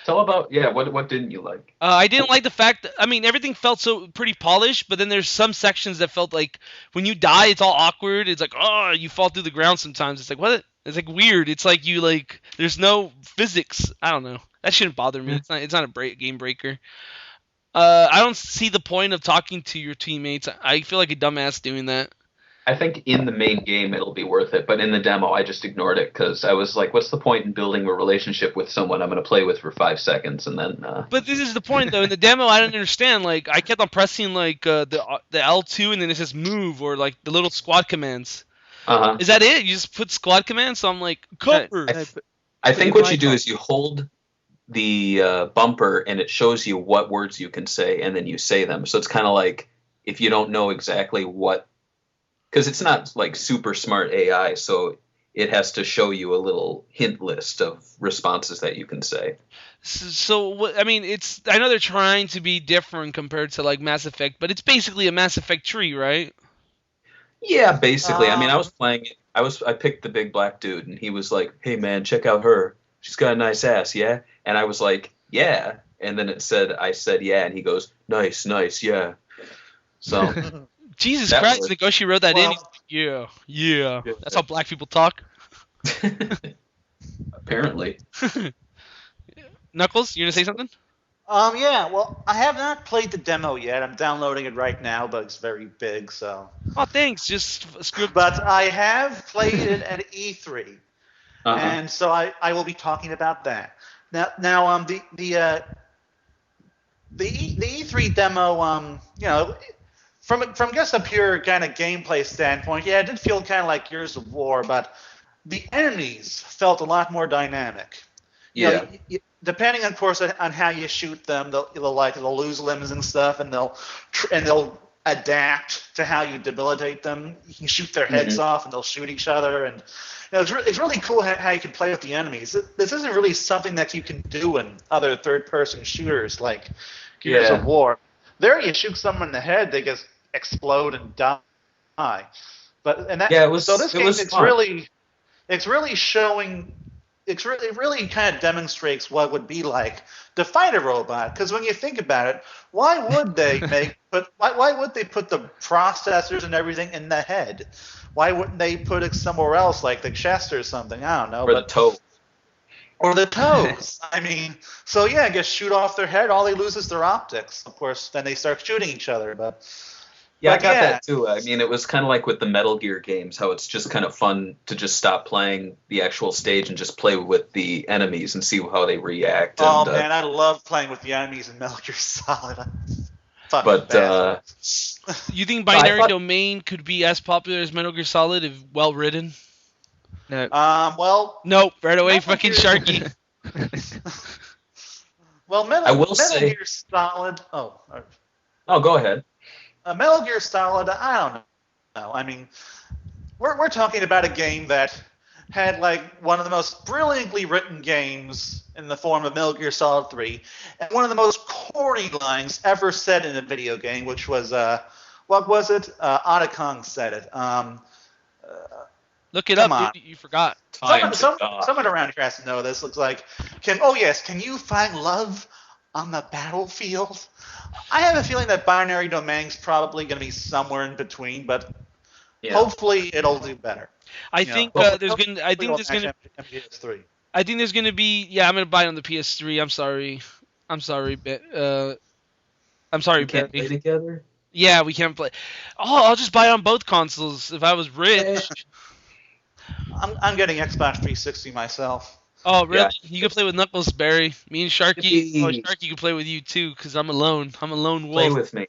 Speaker 1: Tell about what didn't you like?
Speaker 4: I didn't like the fact that, I mean, everything felt so pretty polished, but then there's some sections that felt like when you die, it's all awkward. It's like, oh, you fall through the ground sometimes. It's like, what? It's like weird. It's like there's no physics. I don't know. That shouldn't bother me. It's not a game breaker. I don't see the point of talking to your teammates. I feel like a dumbass doing that.
Speaker 1: I think in the main game it'll be worth it, but in the demo I just ignored it because I was like, what's the point in building a relationship with someone I'm going to play with for 5 seconds and then...
Speaker 4: But this is the point, though. In the demo, I didn't understand. Like, I kept on pressing, like, the L2 and then it says move or, like, the little squad commands.
Speaker 1: Uh-huh.
Speaker 4: Is that it? You just put squad commands? So I'm like, cover.
Speaker 1: I think what you do is you hold the bumper and it shows you what words you can say and then you say them. So it's kind of like if you don't know exactly what... Because it's not like super smart AI, so it has to show you a little hint list of responses that you can say.
Speaker 4: So I mean, I know they're trying to be different compared to like Mass Effect, but it's basically a Mass Effect tree, right?
Speaker 1: Yeah, basically. I mean, I was playing it. I picked the big black dude, and he was like, "Hey man, check out her. She's got a nice ass, yeah." And I was like, "Yeah." And then I said, "Yeah," and he goes, "Nice, yeah." So.
Speaker 4: Jesus Christ, Nagoshi wrote that in. Yeah. That's how black people talk.
Speaker 1: Apparently.
Speaker 4: Knuckles, you gonna say something?
Speaker 3: Yeah, well, I have not played the demo yet. I'm downloading it right now, but it's very big, so...
Speaker 4: Oh, thanks. Just screw up.
Speaker 3: But I have played it at E3, and so I will be talking about that. Now, the E3 demo, from just a pure kind of gameplay standpoint, yeah, it did feel kind of like Gears of War, but the enemies felt a lot more dynamic.
Speaker 1: Yeah.
Speaker 3: Depending, of course, on how you shoot them, they'll lose limbs and stuff, and they'll adapt to how you debilitate them. You can shoot their heads off, and they'll shoot each other, and it's really cool how you can play with the enemies. This isn't really something that you can do in other third-person shooters like Gears of War. There, you shoot someone in the head, they just explode and die. So this game, it's really kind of demonstrates what it would be like to fight a robot. Because when you think about it, why would they why would they put the processors and everything in the head? Why wouldn't they put it somewhere else, like the chest or something? I don't know.
Speaker 1: Or the toe.
Speaker 3: Or the toes. I mean, so yeah, just shoot off their head. All they lose is their optics. Of course, then they start shooting each other. But
Speaker 1: I got that too. I mean, it was kind of like with the Metal Gear games, how it's just kind of fun to just stop playing the actual stage and just play with the enemies and see how they react.
Speaker 3: Oh man, I love playing with the enemies in Metal Gear Solid.
Speaker 4: You think Binary Domain could be as popular as Metal Gear Solid if well written?
Speaker 2: No.
Speaker 4: Nope. Right away, fucking Sharky.
Speaker 3: Well, Metal Gear Solid. Oh,
Speaker 1: go ahead.
Speaker 3: Metal Gear Solid. I don't know. I mean, we're talking about a game that had like one of the most brilliantly written games in the form of Metal Gear Solid 3, and one of the most corny lines ever said in a video game, which was what was it? Otacon said it.
Speaker 4: Look it up. You forgot.
Speaker 3: Someone around here has to know this. Looks like, can you find love on the battlefield? I have a feeling that Binary Domain's probably going to be somewhere in between, but hopefully it'll do better.
Speaker 4: I think there's going to be. Yeah, I'm going to buy it on the PS3. I'm sorry. I'm sorry,
Speaker 1: We can't play together?
Speaker 4: Yeah, we can't play. Oh, I'll just buy it on both consoles if I was rich.
Speaker 3: I'm getting Xbox 360 myself.
Speaker 4: Oh, really? Yeah. You can play with Knuckles, Barry. Me and Sharky. Sharky can play with you, too, because I'm alone. I'm a lone wolf.
Speaker 1: Play with me.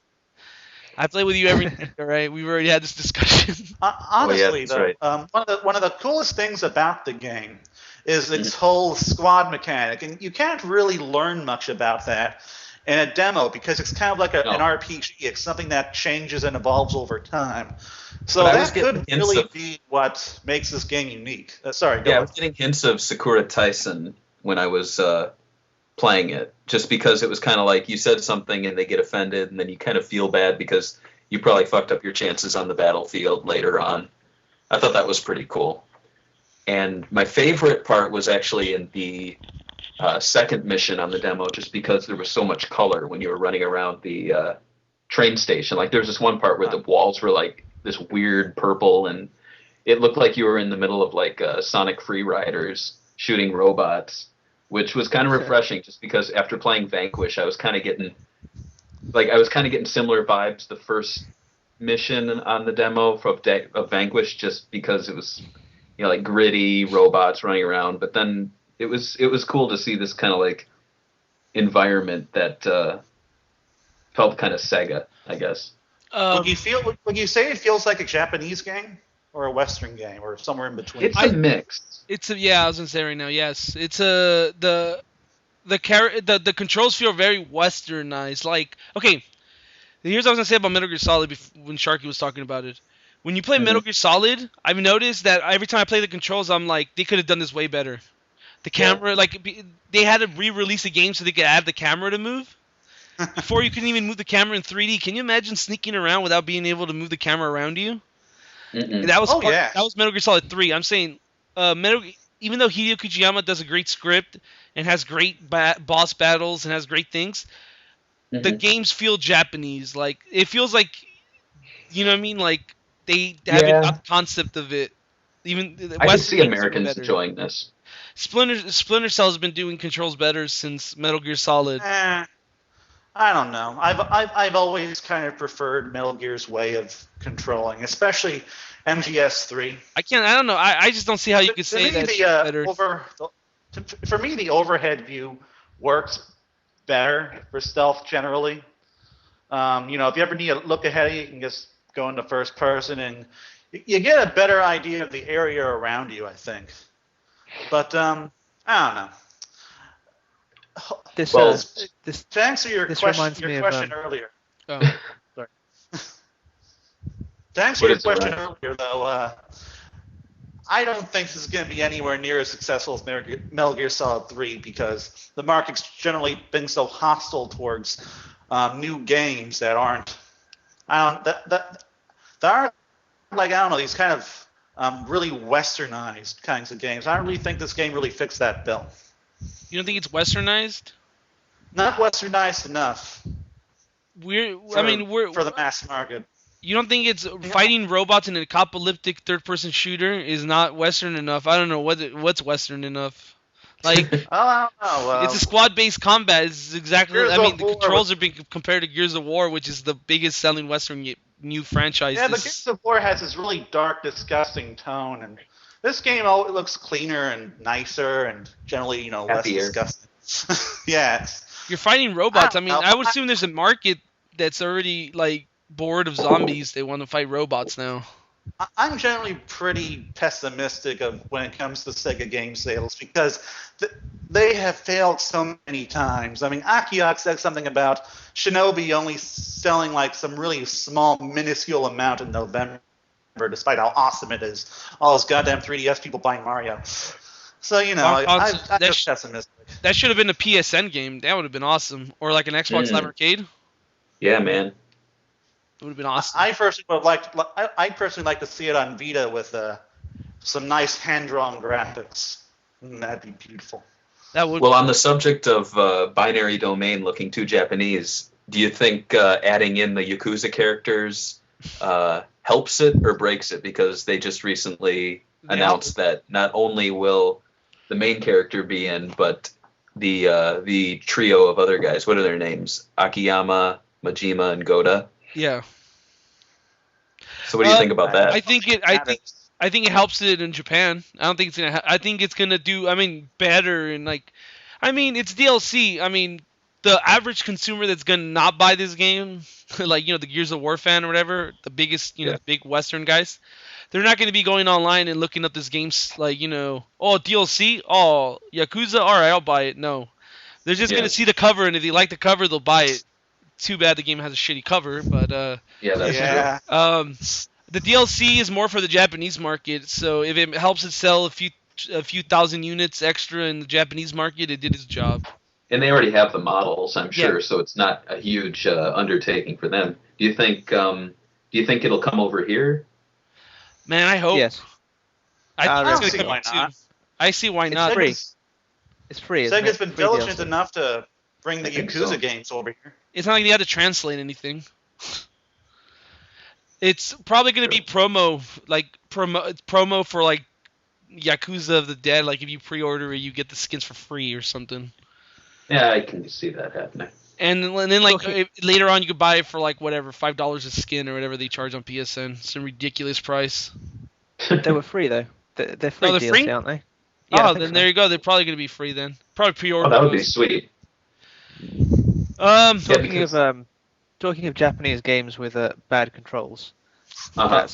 Speaker 4: I play with you every day, all right? We've already had this discussion.
Speaker 3: Honestly, though, one of the coolest things about the game is its whole squad mechanic, and you can't really learn much about that in a demo because it's kind of like an RPG. It's something that changes and evolves over time. So that could really be what makes this game unique. I was
Speaker 1: getting hints of Sakura Taisen when I was playing it, just because it was kind of like you said something and they get offended, and then you kind of feel bad because you probably fucked up your chances on the battlefield later on. I thought that was pretty cool. And my favorite part was actually in the second mission on the demo just because there was so much color when you were running around the train station. Like there's this one part where the walls were like this weird purple, and it looked like you were in the middle of like Sonic Free Riders shooting robots, which was kind of refreshing just because after playing Vanquish, I was kind of getting similar vibes the first mission on the demo of Vanquish, just because it was, you know, like gritty robots running around. But then it was cool to see this kind of like environment that felt kind of Sega, I guess.
Speaker 3: Would you say it feels like a Japanese game or a Western game or somewhere in between?
Speaker 1: It's a mix.
Speaker 4: I was gonna say right now, yes. It's the controls feel very westernized. Like, okay, here's what I was gonna say about Metal Gear Solid when Sharky was talking about it. When you play Metal Gear Solid, I've noticed that every time I play the controls, I'm like, they could have done this way better. The camera, like, they had to re-release the game so they could add the camera to move. Before you couldn't even move the camera in 3D. Can you imagine sneaking around without being able to move the camera around you? That was Metal Gear Solid 3. I'm saying, even though Hideo Kojima does a great script and has great boss battles and has great things, the games feel Japanese. Like, it feels like, you know what I mean? Like, they haven't got the concept of it. Even
Speaker 1: I can see Americans enjoying this.
Speaker 4: Splinter Cell has been doing controls better since Metal Gear Solid.
Speaker 3: I don't know. I've always kind of preferred Metal Gear's way of controlling, especially MGS3.
Speaker 4: I don't know. I just don't see how you could say that better.
Speaker 3: For me, the overhead view works better for stealth generally. If you ever need to look ahead, you can just go into first person, and you get a better idea of the area around you, I think. But I don't know. To answer your question earlier.
Speaker 4: Oh.
Speaker 3: Sorry. To answer your question earlier, though, I don't think this is going to be anywhere near as successful as Metal Gear Solid 3 because the market's generally been so hostile towards new games that aren't. These kind of really westernized kinds of games. I don't really think this game really fits that bill.
Speaker 4: You don't think it's westernized?
Speaker 3: Not westernized enough. For the mass market.
Speaker 4: You don't think it's fighting robots in an apocalyptic third-person shooter is not western enough? I don't know what's western enough. Like,
Speaker 3: I don't know.
Speaker 4: It's a squad-based combat. It's exactly. The controls are being compared to Gears of War, which is the biggest selling western new franchise.
Speaker 3: Yeah, but Gears of War has this really dark, disgusting tone, and this game looks cleaner and nicer and generally, less disgusting. Yeah.
Speaker 4: You're fighting robots. I would assume there's a market that's already like bored of zombies. They want to fight robots now.
Speaker 3: I'm generally pretty pessimistic when it comes to Sega game sales because they have failed so many times. Akiak said something about Shinobi only selling like some really small, minuscule amount in November, despite how awesome it is. All those goddamn 3DS people buying Mario. So, I'm just pessimistic.
Speaker 4: That should have been a PSN game. That would have been awesome. Or like an Xbox Live Arcade.
Speaker 1: Yeah, man.
Speaker 4: It would have been awesome.
Speaker 3: I personally like to see it on Vita with some nice hand-drawn graphics. That'd be beautiful.
Speaker 1: Well, on the subject of binary domain looking too Japanese, do you think adding in the Yakuza characters helps it or breaks it? Because they just recently announced that not only will the main character be in, but the trio of other guys. What are their names? Akiyama, Majima, and Goda.
Speaker 4: Yeah.
Speaker 1: So what do you think about that?
Speaker 4: I think it helps it in Japan. I don't think it's gonna. I think it's gonna do. Better and it's DLC. The average consumer that's gonna not buy this game, like the Gears of War fan or whatever, the biggest, the big Western guys, they're not gonna be going online and looking up this game's DLC, Yakuza, all right, I'll buy it. No, they're just gonna see the cover, and if they like the cover, they'll buy it. Too bad the game has a shitty cover, but
Speaker 1: that's
Speaker 4: true. The DLC is more for the Japanese market, so if it helps it sell a few thousand units extra in the Japanese market, it did its job.
Speaker 1: And they already have the models, I'm sure, so it's not a huge undertaking for them. Do you think it'll come over here?
Speaker 4: Man, I hope.
Speaker 2: Yes.
Speaker 4: I think it's gonna come too. I see why not.
Speaker 2: Free. It's free, isn't
Speaker 3: Sega's
Speaker 2: it?
Speaker 3: been
Speaker 2: Free
Speaker 3: diligent
Speaker 2: DLC.
Speaker 3: enough to bring the
Speaker 1: I think
Speaker 3: Yakuza
Speaker 1: so.
Speaker 3: games over here.
Speaker 4: It's not like they had to translate anything. It's probably going to be promo for like Yakuza of the Dead. Like if you pre-order it, you get the skins for free or something.
Speaker 1: Yeah, I can see that happening.
Speaker 4: And then like later on, you could buy it for like whatever $5 a skin or whatever they charge on PSN. Some ridiculous price.
Speaker 2: They were free though. They're free
Speaker 4: they're
Speaker 2: DLC,
Speaker 4: free?
Speaker 2: aren't they? Yeah, I
Speaker 4: Oh,
Speaker 2: think
Speaker 4: then
Speaker 2: so.
Speaker 4: there you go. They're probably going to be free then. Probably pre-order.
Speaker 1: Oh, that would be
Speaker 4: those.
Speaker 1: sweet.
Speaker 2: Talking of Japanese games with bad controls,
Speaker 1: Uh-huh.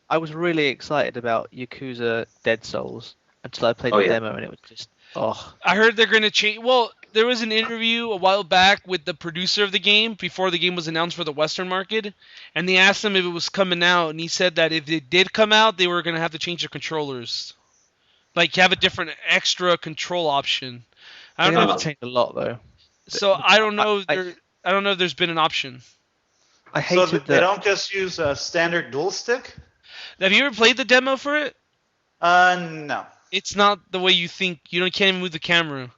Speaker 2: I was really excited about Yakuza Dead Souls until I played
Speaker 1: Oh,
Speaker 2: the
Speaker 1: yeah.
Speaker 2: demo and it was just
Speaker 4: I heard they're going to change. Well, there was an interview a while back with the producer of the game before the game was announced for the Western market, and they asked him if it was coming out, and he said that if it did come out, they were going to have to change the controllers. Like, have a different extra control option. I don't
Speaker 2: They're
Speaker 4: know.
Speaker 2: gonna have to change a lot though.
Speaker 4: So I don't know.
Speaker 2: I
Speaker 4: don't know if there's been an option.
Speaker 2: I
Speaker 3: So
Speaker 2: hated
Speaker 3: they
Speaker 2: that.
Speaker 3: don't just use a standard dual stick?
Speaker 4: Have you ever played the demo for it?
Speaker 3: No.
Speaker 4: It's not the way you think. You can't even move the camera.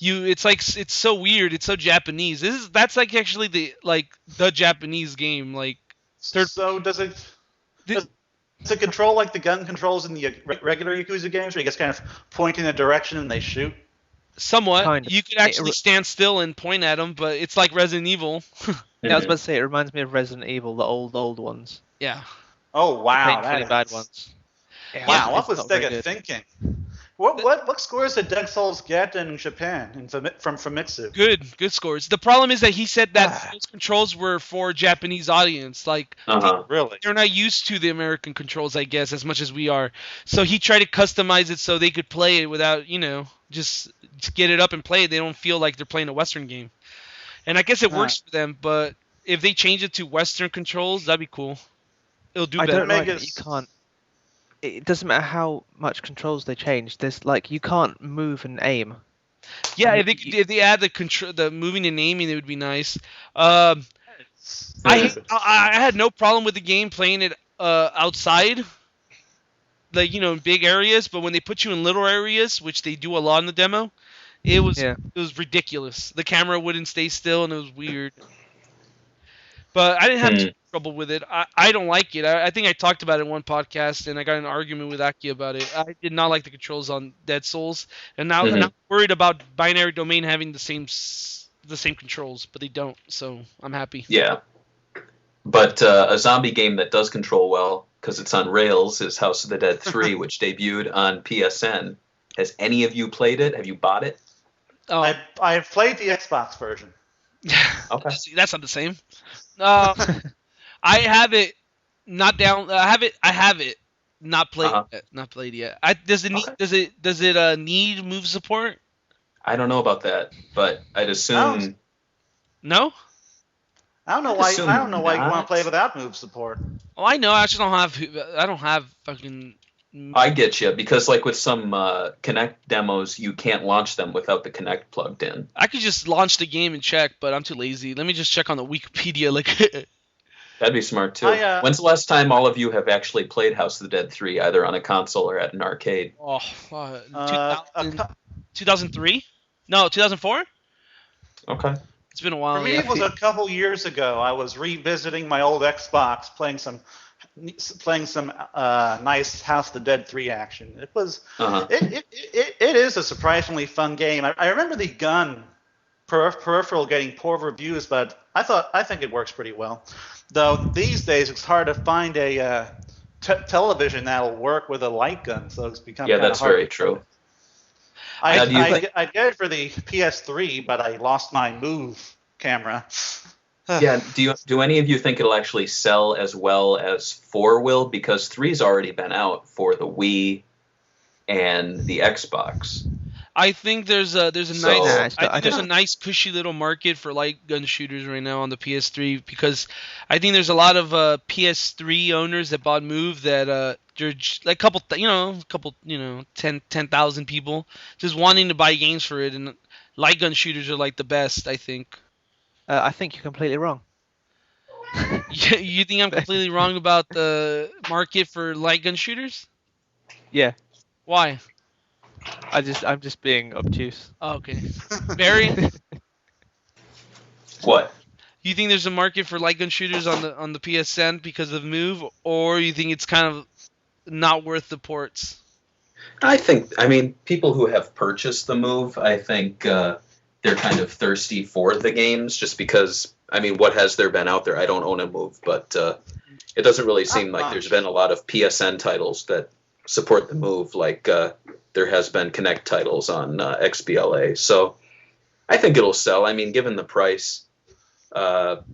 Speaker 4: It's so weird. It's so Japanese. That's like actually the Japanese game. Like
Speaker 3: So does it control like the gun controls in the regular Yakuza games, where you just kind of point in a direction and they shoot?
Speaker 4: somewhat.
Speaker 2: Kind of.
Speaker 4: You could actually stand still and point at them, but it's like Resident Evil.
Speaker 2: Yeah, I was about to say it reminds me of Resident Evil, the old ones.
Speaker 4: Yeah.
Speaker 3: Oh wow,
Speaker 2: Painfully bad ones. Yeah,
Speaker 3: Wow, what
Speaker 2: it's
Speaker 3: was
Speaker 2: not very
Speaker 3: Sega
Speaker 2: good.
Speaker 3: thinking? What scores did Dead Souls get in Japan from Famitsu?
Speaker 4: Good scores. The problem is that he said that those controls were for Japanese audience. Like
Speaker 1: Uh-huh.
Speaker 3: Really?
Speaker 4: they're not used to the American controls, I guess, as much as we are. So he tried to customize it so they could play it without, just get it up and play it. They don't feel like they're playing a Western game. And I guess it works for them, but if they change it to Western controls, that'd be cool. It'll do
Speaker 2: I
Speaker 4: better.
Speaker 2: don't like
Speaker 3: Make
Speaker 2: that
Speaker 3: it-
Speaker 2: you can't. It doesn't matter how much controls they change. There's like you can't move and aim.
Speaker 4: Yeah, if they add the moving and aiming, it would be nice. I had no problem with the game playing it outside, like in big areas. But when they put you in little areas, which they do a lot in the demo, it was ridiculous. The camera wouldn't stay still, and it was weird. But I didn't have too much trouble with it. I don't like it. I think I talked about it in one podcast, and I got in an argument with Aki about it. I did not like the controls on Dead Souls, and now I'm worried about Binary Domain having the same controls, but they don't. So I'm happy.
Speaker 1: Yeah. But a zombie game that does control well, because it's on rails, is House of the Dead 3, which debuted on PSN. Has any of you played it? Have you bought it?
Speaker 4: Oh,
Speaker 3: I've played the Xbox version.
Speaker 1: Okay.
Speaker 4: See, that's not the same. I have it not down. I have it not played. Yet, not played yet. Does it need move support?
Speaker 1: I don't know about that, but I'd assume.
Speaker 4: No.
Speaker 3: I don't know why you want to play without move support.
Speaker 4: Oh, I know. I actually don't have fucking.
Speaker 1: I get you, because like with some Kinect demos, you can't launch them without the Kinect plugged in.
Speaker 4: I could just launch the game and check, but I'm too lazy. Let me just check on the Wikipedia. Like.
Speaker 1: That'd be smart too. When's the last time all of you have actually played House of the Dead 3, either on a console or at an arcade?
Speaker 4: 2003? No, 2004?
Speaker 1: Okay.
Speaker 4: It's been a while.
Speaker 3: For me, it was a couple years ago. I was revisiting my old Xbox, playing some nice House of the Dead 3 action. It was it is a surprisingly fun game. I remember the gun peripheral getting poor reviews, but I think it works pretty well. Though these days it's hard to find a television that'll work with a light gun, so it's become
Speaker 1: that's
Speaker 3: hard.
Speaker 1: very true.
Speaker 3: I get it for the PS3, but I lost my Move camera.
Speaker 1: Yeah, do any of you think it'll actually sell as well as 4 will? Because 3's already been out for the Wii and the Xbox.
Speaker 4: I think there's a nice cushy little market for light gun shooters right now on the PS3, because I think there's a lot of PS3 owners that bought Move that they're like couple 10,000 people just wanting to buy games for it, and light gun shooters are like the best, I think.
Speaker 2: I think you're completely wrong.
Speaker 4: You think I'm completely wrong about the market for light gun shooters?
Speaker 2: Yeah.
Speaker 4: Why?
Speaker 2: I'm just being obtuse.
Speaker 4: Oh, okay. Barry,
Speaker 1: What?
Speaker 4: you think there's a market for light gun shooters on the PSN because of Move, or you think it's kind of not worth the ports?
Speaker 1: I mean, people who have purchased the Move, I think they're kind of thirsty for the games, just because, I mean, what has there been out there? I don't own a Move, but it doesn't really seem like there's been a lot of PSN titles that support the Move, like there has been Connect titles on XBLA. So I think it'll sell. I mean, given the price of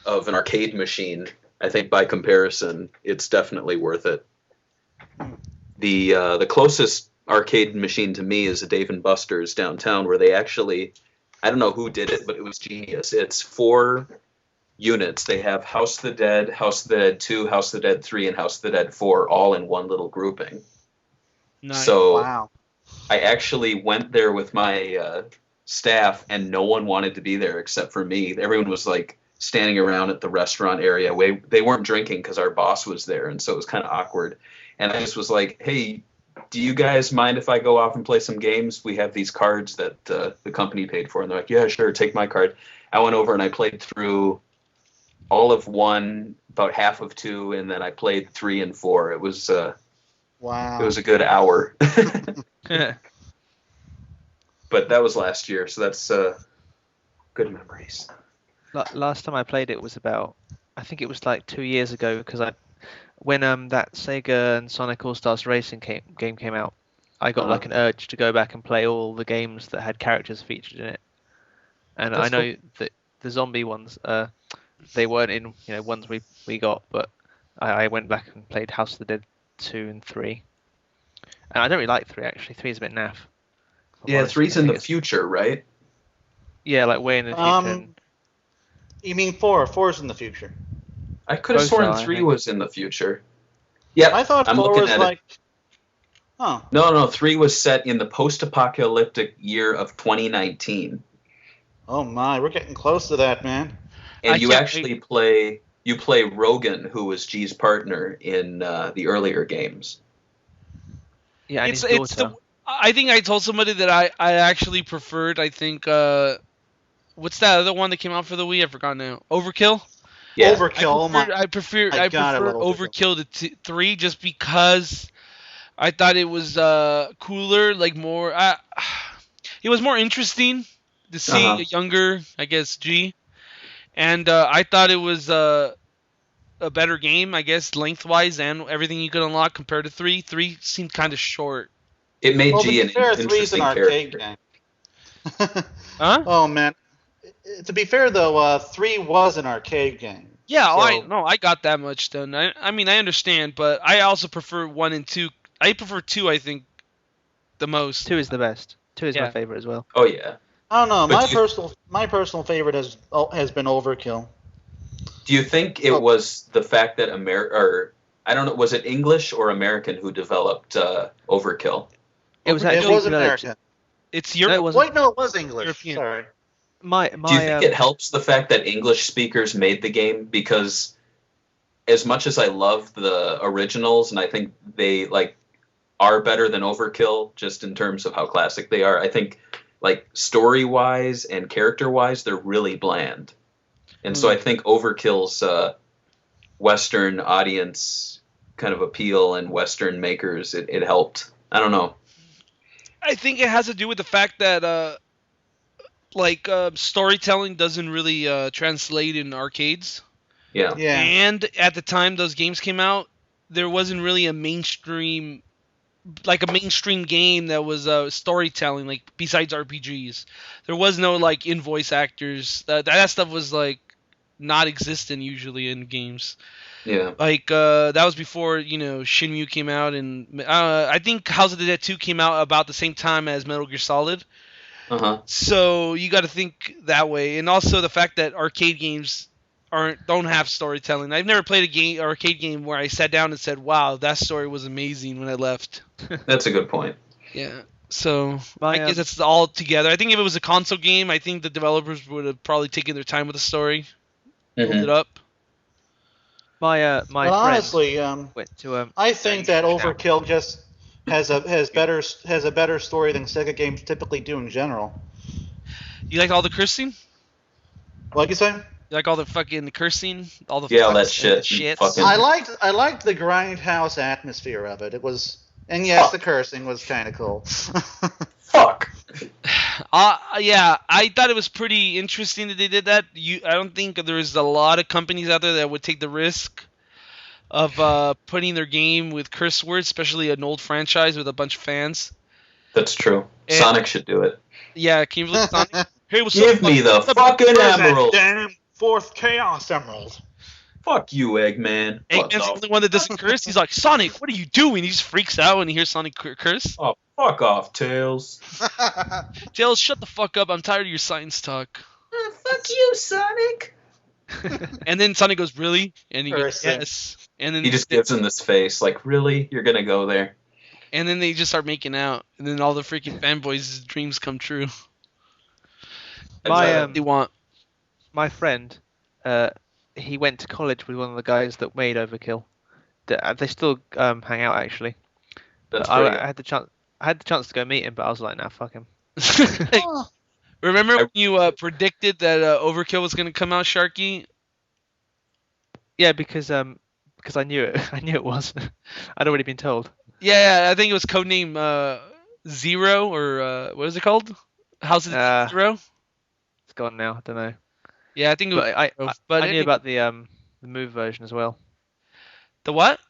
Speaker 1: an arcade machine, I think by comparison, it's definitely worth it. The closest arcade machine to me is a Dave and Buster's downtown, where they actually, I don't know who did it, but it was genius. It's 4 units. They have House of the Dead, House of the Dead 2, House of the Dead 3, and House of the Dead 4 all in one little grouping.
Speaker 4: Nice.
Speaker 1: So
Speaker 3: Wow.
Speaker 1: I actually went there with my staff, and no one wanted to be there except for me. Everyone was like standing around at the restaurant area. They weren't drinking because our boss was there, and so it was kind of awkward. And I just was like, hey, do you guys mind if I go off and play some games? We have these cards that the company paid for. And they're like, yeah, sure, take my card. I went over and I played through all of 1, about half of 2, and then I played 3 and 4. It was
Speaker 3: Wow.
Speaker 1: it was a good hour. But that was last year, so that's good memories.
Speaker 2: Last time I played it was about, I think it was like 2 years ago, because when that Sega and Sonic All Stars Racing game came out, I got like an urge to go back and play all the games that had characters featured in it. And
Speaker 3: That's
Speaker 2: I know that the zombie ones, they weren't in ones we got, but I went back and played House of the Dead 2 and 3. And I don't really like 3 actually. 3 is a bit naff.
Speaker 1: Yeah, 3's in the
Speaker 2: future.
Speaker 1: future, right?
Speaker 2: Yeah, like way in the future.
Speaker 3: You mean 4? 4's in the future.
Speaker 1: I could have
Speaker 2: Both
Speaker 1: sworn
Speaker 2: are, I
Speaker 1: 3
Speaker 2: think.
Speaker 1: was in the future. Yeah,
Speaker 3: I thought
Speaker 1: I'm
Speaker 3: 4
Speaker 1: looking
Speaker 3: was
Speaker 1: at
Speaker 3: like.
Speaker 1: it.
Speaker 3: Oh.
Speaker 1: No, 3 was set in the post-apocalyptic year of 2019.
Speaker 3: Oh my, we're getting close to that, man.
Speaker 1: And
Speaker 4: I
Speaker 1: you
Speaker 4: can't
Speaker 1: actually play Rogan, who was G's partner in the earlier games.
Speaker 2: Yeah, and
Speaker 4: It's
Speaker 2: his
Speaker 4: it's
Speaker 2: daughter.
Speaker 4: the. I think I told somebody that I actually preferred. I think what's that other one that came out for the Wii? I forgot now. Overkill.
Speaker 1: Yeah.
Speaker 3: Overkill.
Speaker 4: I prefer
Speaker 3: My God, I love
Speaker 4: Overkill to 3 just because I thought it was cooler, like more. It was more interesting to see a younger, I guess, G, and I thought it was a better game, I guess, lengthwise and everything you could unlock compared to 3. 3 seemed kind of short.
Speaker 1: It made
Speaker 3: Well,
Speaker 1: G
Speaker 3: to
Speaker 1: an
Speaker 3: be fair, 3's an
Speaker 1: interesting
Speaker 3: arcade
Speaker 1: character.
Speaker 3: game.
Speaker 4: Huh?
Speaker 3: Oh man. To be fair though, 3 was an arcade game.
Speaker 4: Yeah,
Speaker 3: So-
Speaker 4: I got that much done. I mean, I understand, but I also prefer 1 and 2. I prefer 2, I think, the most.
Speaker 2: 2 is the best. 2 is
Speaker 4: Yeah.
Speaker 2: my favorite as well.
Speaker 1: Oh, yeah.
Speaker 3: I don't know.
Speaker 1: But
Speaker 3: My personal favorite has been Overkill.
Speaker 1: Do you think it was the fact that I don't know, was it English or American who developed Overkill?
Speaker 2: It was
Speaker 3: It
Speaker 2: actually
Speaker 3: was
Speaker 2: developed-
Speaker 3: American.
Speaker 4: It's
Speaker 2: No,
Speaker 4: your.
Speaker 2: it wasn't.
Speaker 3: Wait, no, it was English.
Speaker 4: European.
Speaker 3: Sorry.
Speaker 2: My
Speaker 1: Do you think it helps the fact that English speakers made the game? Because as much as I love the originals, and I think they are better than Overkill just in terms of how classic they are, I think story-wise and character-wise, they're really bland. And so I think Overkill's Western audience kind of appeal and Western makers, it helped. I don't know.
Speaker 4: I think it has to do with the fact that storytelling doesn't really translate in arcades.
Speaker 1: Yeah.
Speaker 3: Yeah.
Speaker 4: And at the time those games came out, there wasn't really a mainstream game that was storytelling, like besides RPGs. There was no in voice actors. That stuff was not existent usually in games.
Speaker 1: Yeah.
Speaker 4: That was before Shenmue came out, and I think House of the Dead 2 came out about the same time as Metal Gear Solid. So you got to think that way, and also the fact that arcade games don't have storytelling. I've never played arcade game where I sat down and said, "Wow, that story was amazing" when I left.
Speaker 1: That's a good point.
Speaker 4: Yeah. So I
Speaker 2: My,
Speaker 4: guess it's all together. I think if it was a console game, I think the developers would have probably taken their time with the story, built it up.
Speaker 2: my
Speaker 3: But
Speaker 2: friend
Speaker 3: honestly,
Speaker 2: went to
Speaker 3: I think that
Speaker 2: Yeah.
Speaker 3: Overkill just has a better story than Sega games typically do in general.
Speaker 4: You like all the cursing?
Speaker 3: What'd you say?
Speaker 4: You like all the fucking cursing? All the
Speaker 1: Yeah, that
Speaker 4: fucks and the
Speaker 1: shit.
Speaker 4: shits?
Speaker 1: Fucking-
Speaker 3: I liked the grindhouse atmosphere of it. It was, and yes, the cursing was kind of cool.
Speaker 1: Fuck.
Speaker 4: Yeah, I thought it was pretty interesting that they did that. I don't think there's a lot of companies out there that would take the risk of putting their game with curse words, especially an old franchise with a bunch of fans.
Speaker 1: That's true.
Speaker 4: And-
Speaker 1: Sonic should do it.
Speaker 4: Yeah, can you believe Sonic? Hey, what's
Speaker 1: Give
Speaker 4: up,
Speaker 1: me the
Speaker 4: what's up,
Speaker 1: fucking
Speaker 3: Where's that
Speaker 1: emerald.
Speaker 3: damn fourth Chaos Emerald?
Speaker 1: Fuck you, Eggman. Fuck
Speaker 4: Eggman's the
Speaker 1: off.
Speaker 4: only one that doesn't curse. He's like, Sonic, what are you doing? He just freaks out when he hears Sonic curse.
Speaker 1: Oh, fuck off, Tails.
Speaker 4: Tails, shut the fuck up. I'm tired of your science talk.
Speaker 1: Fuck you, Sonic.
Speaker 4: And then Sonic goes, really? And he goes,
Speaker 3: Cursing.
Speaker 4: yes. And then
Speaker 1: He just gives him this face, like, really? You're gonna go there?
Speaker 4: And then they just start making out. And then all the freaking fanboys' dreams come true.
Speaker 2: My
Speaker 4: They want.
Speaker 2: my friend, he went to college with one of the guys that made Overkill. They still hang out actually.
Speaker 1: That's
Speaker 2: But
Speaker 1: pretty
Speaker 2: I had the chance to go meet him, but I was like, nah, fuck him.
Speaker 4: Remember when you predicted that Overkill was going to come out, Sharky?
Speaker 2: Yeah, because I knew it. I knew it was. I'd already been told.
Speaker 4: Yeah, I think it was codename Zero, or what is it called? How's it Zero?
Speaker 2: It's gone now. I don't know.
Speaker 4: Yeah, I think it was.
Speaker 2: But I knew about the Move version as well.
Speaker 4: The what?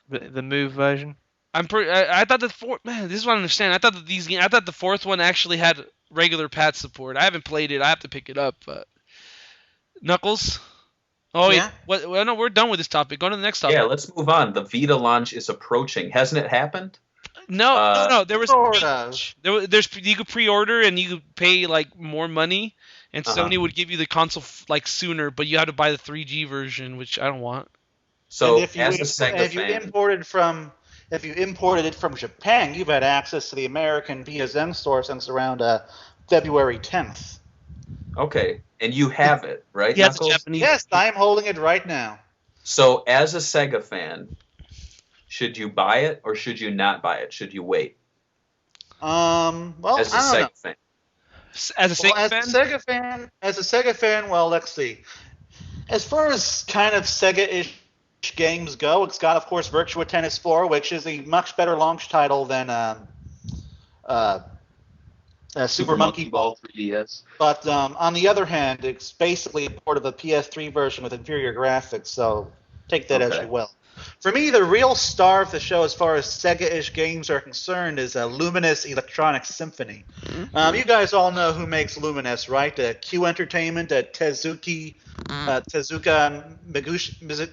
Speaker 2: The Move version.
Speaker 4: I thought man, this is what I understand. I thought that I thought the fourth one actually had regular pad support. I haven't played it. I have to pick it up. But Knuckles. Oh yeah. Well, no, we're done with this topic. Go to the next topic.
Speaker 1: Yeah, let's move on. The Vita launch is approaching. Hasn't it happened?
Speaker 4: No. There was
Speaker 3: Sort of.
Speaker 4: there's you could pre-order and you could pay like more money, and Sony would give you the console like sooner, but you had to buy the 3G version, which I don't want.
Speaker 1: So,
Speaker 3: And if you,
Speaker 1: as a Sega
Speaker 3: if you
Speaker 1: fan,
Speaker 3: imported it from Japan, you've had access to the American PSN store since around February 10th.
Speaker 1: okay, and you have it, right,
Speaker 4: Yeah, it's
Speaker 1: Knuckles?
Speaker 4: Japanese.
Speaker 3: Yes, I am holding it right now.
Speaker 1: So, as a Sega fan, should you buy it or should you not buy it? Should you wait?
Speaker 3: Well,
Speaker 1: As a
Speaker 3: I don't know.
Speaker 1: Sega fan.
Speaker 4: As a Sega fan?
Speaker 3: As a Sega fan, well, let's see. As far as kind of Sega-ish games go, it's got, of course, Virtua Tennis 4, which is a much better launch title than Super Monkey Ball
Speaker 1: 3DS.
Speaker 3: But on the other hand, it's basically a port of the PS3 version with inferior graphics, so take that as
Speaker 1: Okay.
Speaker 3: you will. For me, the real star of the show as far as Sega-ish games are concerned is Luminous Electronic Symphony. You guys all know who makes Luminous, right? Q Entertainment, Tezuka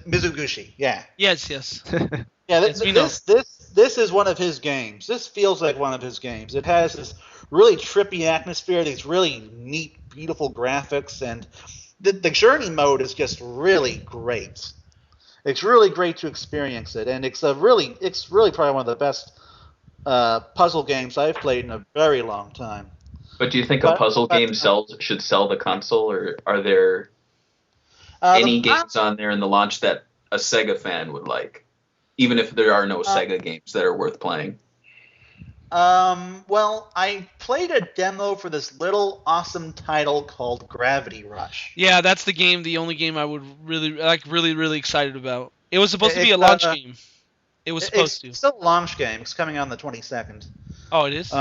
Speaker 3: Mizuguchi. Yeah.
Speaker 4: Yes.
Speaker 3: Yeah,
Speaker 4: Yes, we know.
Speaker 3: this is one of his games. This feels like one of his games. It has this really trippy atmosphere, these really neat, beautiful graphics, and the journey mode is just really great. It's really great to experience it, and it's really probably one of the best puzzle games I've played in a very long time.
Speaker 1: But do you think a puzzle game should sell the console, or are there any games on there in the launch that a Sega fan would like, even if there are no Sega games that are worth playing?
Speaker 3: Well, I played a demo for this little awesome title called Gravity Rush.
Speaker 4: Yeah, that's the only game I would really excited about. It was supposed to be a launch game. It was supposed to.
Speaker 3: It's still a launch game. It's coming on the 22nd.
Speaker 4: Oh, it is?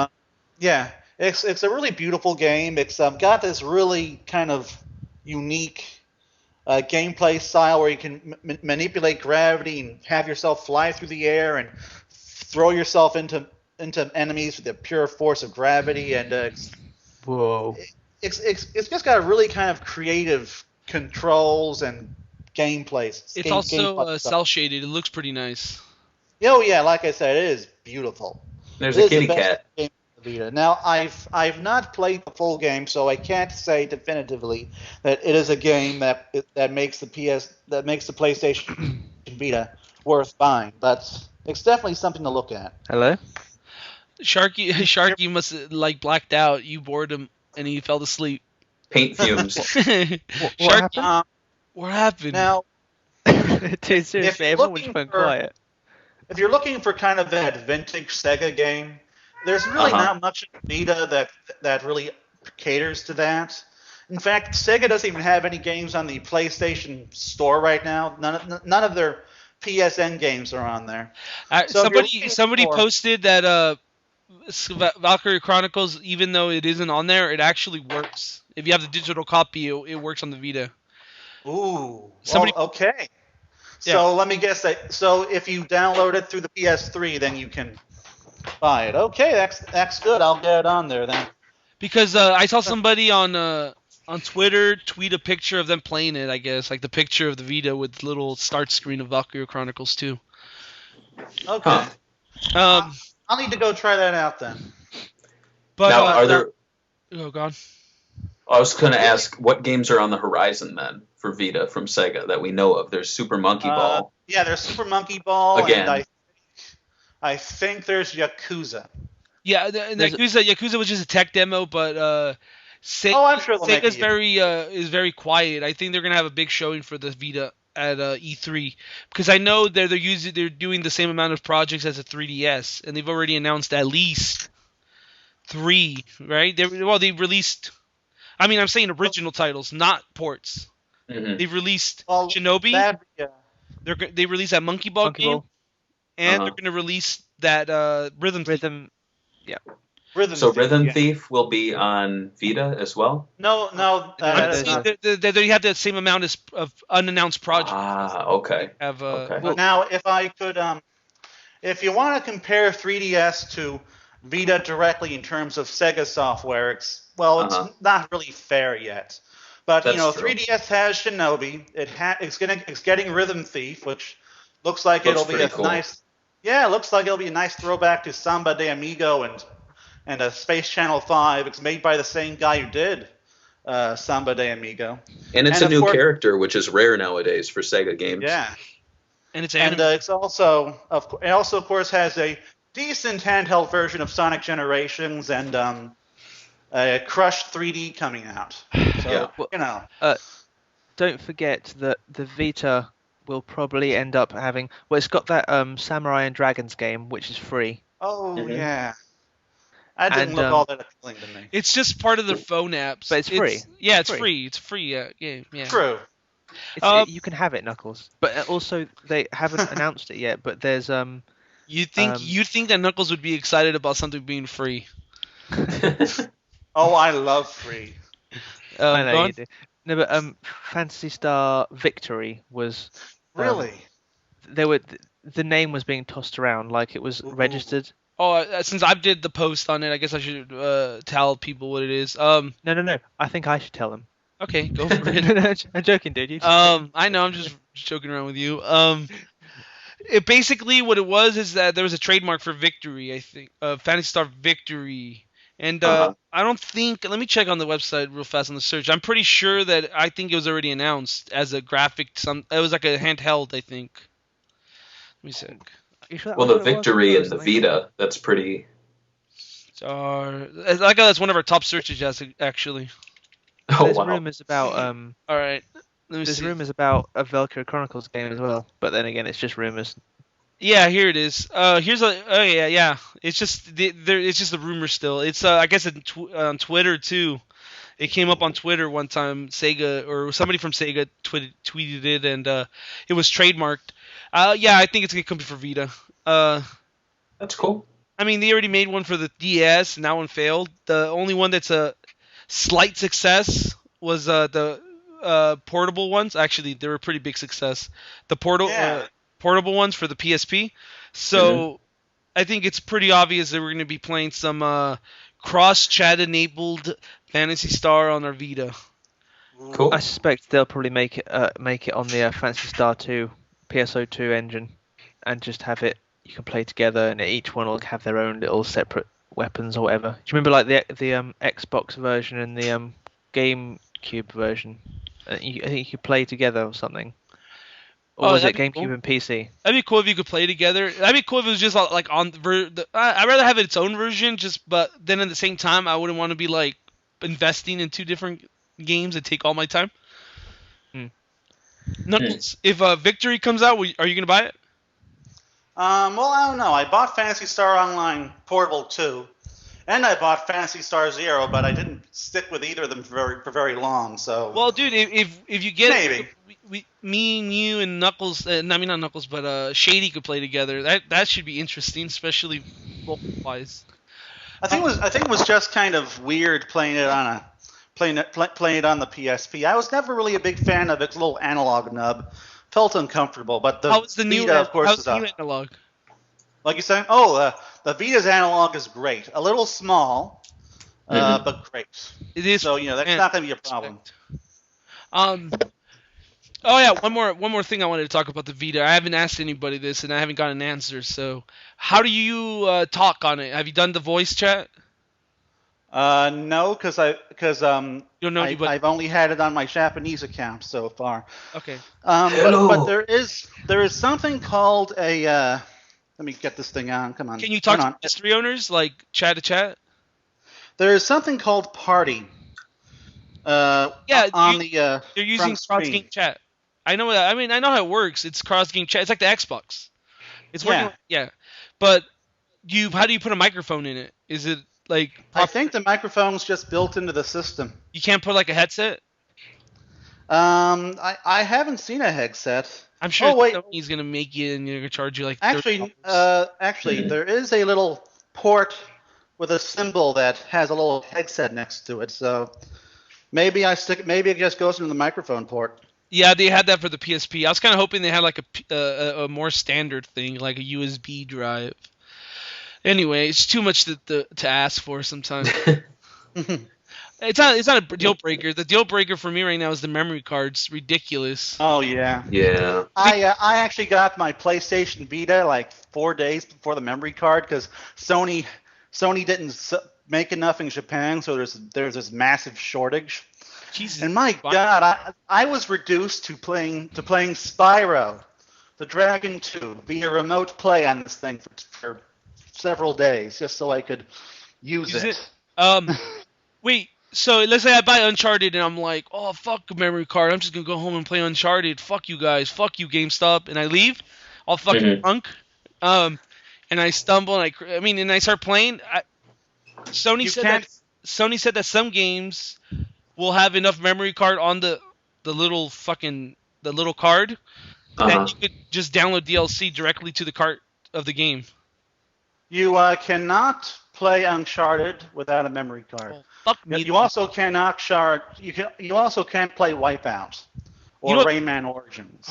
Speaker 3: Yeah, it's a really beautiful game. It's got this really kind of unique gameplay style where you can manipulate gravity and have yourself fly through the air and throw yourself into enemies with the pure force of gravity, and
Speaker 2: Whoa.
Speaker 3: it's just got a really kind of creative controls and gameplay.
Speaker 4: It's also cell shaded. It looks pretty nice.
Speaker 3: Oh yeah, like I said, it is beautiful.
Speaker 1: There's
Speaker 3: It
Speaker 1: a
Speaker 3: is the
Speaker 1: kitty
Speaker 3: best
Speaker 1: cat.
Speaker 3: game on the Vita. Now I've not played the full game, so I can't say definitively that it is a game that makes the PlayStation Vita worth buying, but it's definitely something to look at.
Speaker 2: Hello?
Speaker 4: Sharky must have like blacked out. You bored him and he fell asleep.
Speaker 1: Paint fumes.
Speaker 4: Sharky, what happened?
Speaker 3: Now,
Speaker 2: Dude, seriously,
Speaker 3: you're
Speaker 2: everyone was
Speaker 3: looking
Speaker 2: going
Speaker 3: for-
Speaker 2: quiet.
Speaker 3: if you're looking for kind of that vintage Sega game, there's really not much in Vita that really caters to that. In fact, Sega doesn't even have any games on the PlayStation Store right now. None of their PSN games are on there. So
Speaker 4: somebody posted that Valkyrie Chronicles, even though it isn't on there, it actually works. If you have the digital copy, it works on the Vita.
Speaker 3: Ooh. Okay. Yeah. So let me guess that. So if you download it through the PS3, then you can buy it. Okay, that's good. I'll get it on there then.
Speaker 4: Because I saw somebody on Twitter tweet a picture of them playing it. I guess like the picture of the Vita with little start screen of Valkyrie Chronicles 2.
Speaker 3: Okay. I'll need to go try that out then.
Speaker 1: But now, are there?
Speaker 4: Oh God.
Speaker 1: I was going to ask, what games are on the horizon then for Vita from Sega that we know of? There's Super Monkey Ball.
Speaker 3: Yeah, there's Super Monkey Ball.
Speaker 1: Again.
Speaker 3: And I think there's Yakuza.
Speaker 4: Yeah, Yakuza was just a tech demo, but
Speaker 3: I'm sure
Speaker 4: Sega's is very quiet. I think they're gonna have a big showing for the Vita at E3 because I know they're doing the same amount of projects as a 3DS, and they've already announced at least 3. Right? They released. I mean, I'm saying original titles, not ports.
Speaker 1: Mm-hmm.
Speaker 4: They've released Shinobi. They released that Monkey Ball game, and they're going to release that Rhythm Thief.
Speaker 2: Yeah.
Speaker 1: Rhythm Thief will be on Vita as well?
Speaker 3: No.
Speaker 4: They have the same amount of unannounced projects.
Speaker 1: Okay.
Speaker 3: Okay. Now, if I could, if you want to compare 3DS to Vita directly in terms of Sega software, it's not really fair yet. But
Speaker 1: That's true.
Speaker 3: 3DS has Shinobi. It's getting Rhythm Thief, which looks like it'll be a nice. Yeah, it looks like it'll be a nice throwback to Samba de Amigo and a Space Channel 5. It's made by the same guy who did Samba de Amigo.
Speaker 1: And it's a new character, which is rare nowadays for Sega games.
Speaker 3: Yeah.
Speaker 4: And it's
Speaker 3: also of course has a decent handheld version of Sonic Generations and Crush 3D coming out. So,
Speaker 2: don't forget that the Vita will probably end up having. Well, it's got that Samurai and Dragons game, which is free.
Speaker 3: Oh yeah. I didn't look all that appealing to me.
Speaker 4: It's just part of their phone apps.
Speaker 2: But it's free.
Speaker 4: It's free. It's free. Yeah.
Speaker 3: True.
Speaker 2: You can have it, Knuckles. But also, they haven't announced it yet. But there's
Speaker 4: You think that Knuckles would be excited about something being free?
Speaker 3: Oh, I love free.
Speaker 2: I know you do. No, but Phantasy Star Victory was
Speaker 3: really.
Speaker 2: The name was being tossed around like it was registered.
Speaker 4: Oh, since I did the post on it, I guess I should tell people what it is.
Speaker 2: No. I think I should tell them.
Speaker 4: Okay, go for it.
Speaker 2: I'm joking, dude.
Speaker 4: I know. I'm just joking around with you. It basically what it was is that there was a trademark for Victory. I think Phantasy Star Victory, and I don't think. Let me check on the website real fast on the search. I'm pretty sure that I think it was already announced as a graphic. It was like a handheld. I think. Let me see.
Speaker 1: Well, the Victory and the Vita, that's pretty.
Speaker 4: That's one of our top searches, actually.
Speaker 2: There's rumors about
Speaker 4: All right.
Speaker 2: There's rumors about a Valkyrie Chronicles game as well, but then again, it's just rumors.
Speaker 4: Yeah, here it is. It's just the rumor still. It's I guess on Twitter too. It came up on Twitter one time. Sega or somebody from Sega tweeted it, and it was trademarked. I think it's gonna come for Vita.
Speaker 1: That's cool.
Speaker 4: I mean, they already made one for the DS, and that one failed. The only one that's a slight success was the portable ones. Actually, they were a pretty big success. The portable ones for the PSP. So I think it's pretty obvious that we're going to be playing some cross-chat enabled Phantasy Star on our Vita.
Speaker 1: Cool.
Speaker 2: I suspect they'll probably make it on the Phantasy Star 2 PSO2 engine and just have it. You can play together, and each one will have their own little separate weapons or whatever. Do you remember like the Xbox version and the GameCube version? I think you could play together or something. Or was it GameCube and PC?
Speaker 4: That'd be cool if you could play together. That'd be cool if it was just like on I'd rather have its own version, but then at the same time, I wouldn't want to be like investing in 2 different games that take all my time. Knuckles, if Victory comes out, are you gonna buy it?
Speaker 3: Well, I don't know. I bought Phantasy Star Online Portable 2, and I bought Phantasy Star Zero, but I didn't stick with either of them for very long. So.
Speaker 4: Well, dude, if you get
Speaker 3: Maybe.
Speaker 4: me and you and Knuckles, I mean not Knuckles, but Shady could play together. That should be interesting, especially role-wise.
Speaker 3: I think it was just kind of weird playing it on the PSP. I was never really a big fan of its little analog nub. Felt uncomfortable, but the Vita, of course, is
Speaker 4: new analog?
Speaker 3: Like you said, the Vita's analog is great. A little small, but great.
Speaker 4: It is.
Speaker 3: So that's not going to be a problem.
Speaker 4: Oh yeah, one more thing I wanted to talk about the Vita. I haven't asked anybody this, and I haven't got an answer. So, how do you talk on it? Have you done the voice chat?
Speaker 3: No, because I've only had it on my Japanese account so far.
Speaker 4: Okay.
Speaker 3: But there is something called a. Let me get this thing on. Come on.
Speaker 4: Can you talk to PS3 owners, like chat to chat?
Speaker 3: There is something called Party.
Speaker 4: They're using
Speaker 3: cross-game
Speaker 4: chat. I know that. I mean, I know how it works. It's cross-game chat. It's like the Xbox. It's working. Yeah. But how do you put a microphone in it? Is it like?
Speaker 3: I think the microphone's just built into the system.
Speaker 4: You can't put like a headset.
Speaker 3: I haven't seen a headset.
Speaker 4: I'm sure he's gonna make you and they're gonna charge you like.
Speaker 3: Actually, there is a little port with a symbol that has a little headset next to it. So maybe it just goes into the microphone port.
Speaker 4: Yeah, they had that for the PSP. I was kind of hoping they had like a more standard thing, like a USB drive. Anyway, it's too much to ask for sometimes. It's not a deal breaker. The deal breaker for me right now is the memory card's ridiculous.
Speaker 3: Oh yeah.
Speaker 1: Yeah.
Speaker 3: I actually got my PlayStation Vita like 4 days before the memory card because Sony didn't make enough in Japan, so there's this massive shortage.
Speaker 4: Jesus.
Speaker 3: And my God, I was reduced to playing Spyro, the Dragon 2, via remote play on this thing for several days, just so I could use it.
Speaker 4: Wait, so let's say I buy Uncharted and I'm like, oh, fuck a memory card. I'm just going to go home and play Uncharted. Fuck you guys. Fuck you, GameStop. And I leave. All fucking drunk. And I stumble and I start playing. Sony said that some games will have enough memory card on the little card that you could just download DLC directly to the cart of the game.
Speaker 3: You cannot play Uncharted without a memory card.
Speaker 4: Oh, fuck me.
Speaker 3: You also cannot You also can't play Wipeout or Rayman Origins.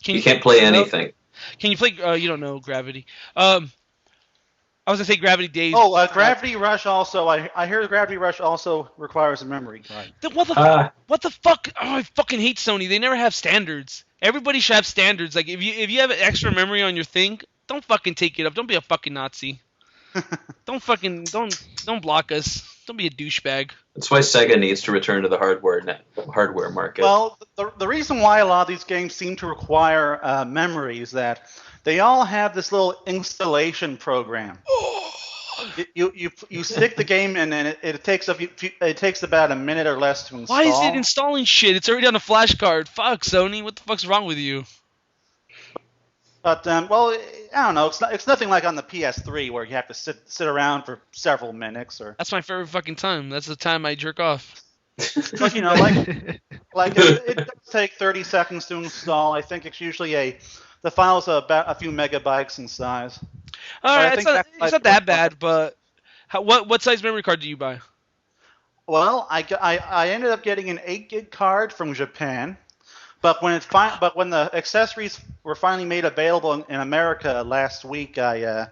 Speaker 1: You can't play anything.
Speaker 4: Can you play? You don't know Gravity. I was gonna say Gravity Days.
Speaker 3: Oh, Gravity Rush also. I hear Gravity Rush also requires a memory card.
Speaker 4: What the fuck? Oh, I fucking hate Sony. They never have standards. Everybody should have standards. Like if you have extra memory on your thing, don't fucking take it up. Don't be a fucking Nazi. Don't block us. Don't be a douchebag.
Speaker 1: That's why Sega needs to return to the hardware market.
Speaker 3: Well, the reason why a lot of these games seem to require memory is that they all have this little installation program. You stick the game in, and it takes about a minute or less to install.
Speaker 4: Why is it installing shit? It's already on a flash card. Fuck, Sony. What the fuck's wrong with you?
Speaker 3: But well, I don't know. It's nothing like on the PS3 where you have to sit around for several minutes. Or
Speaker 4: that's my favorite fucking time. That's the time I jerk off.
Speaker 3: But it does take 30 seconds to install. I think it's usually the file's about a few megabytes in size.
Speaker 4: All right, it's not that bad. But what size memory card do you buy?
Speaker 3: Well, I ended up getting an 8 gig card from Japan. But when the accessories were finally made available in America last week, I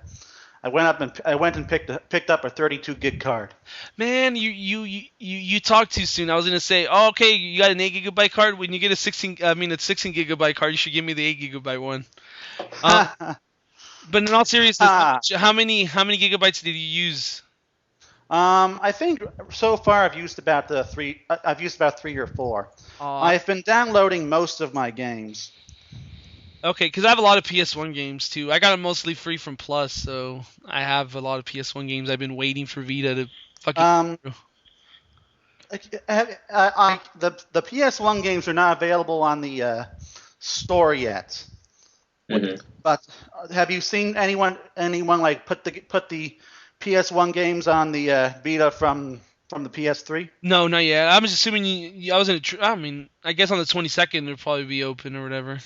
Speaker 3: went and picked up a 32 gig card.
Speaker 4: Man, you talked too soon. I was gonna say, oh, okay, you got an 8 gigabyte card. When you get a 16 gigabyte card, you should give me the 8 gigabyte one. But in all seriousness, how many gigabytes did you use?
Speaker 3: I think so far I've used about 3 or 4. I've been downloading most of my games.
Speaker 4: Okay, because I have a lot of PS1 games too. I got them mostly free from Plus, so I have a lot of PS1 games. I've been waiting for Vita to fucking. The PS1 games are not available on the store yet.
Speaker 1: Mhm.
Speaker 3: But have you seen anyone like put the PS1 games on the Vita from the PS3?
Speaker 4: No, not yet. I'm just assuming I was in I mean, I guess on the 22nd it'll probably be open or whatever.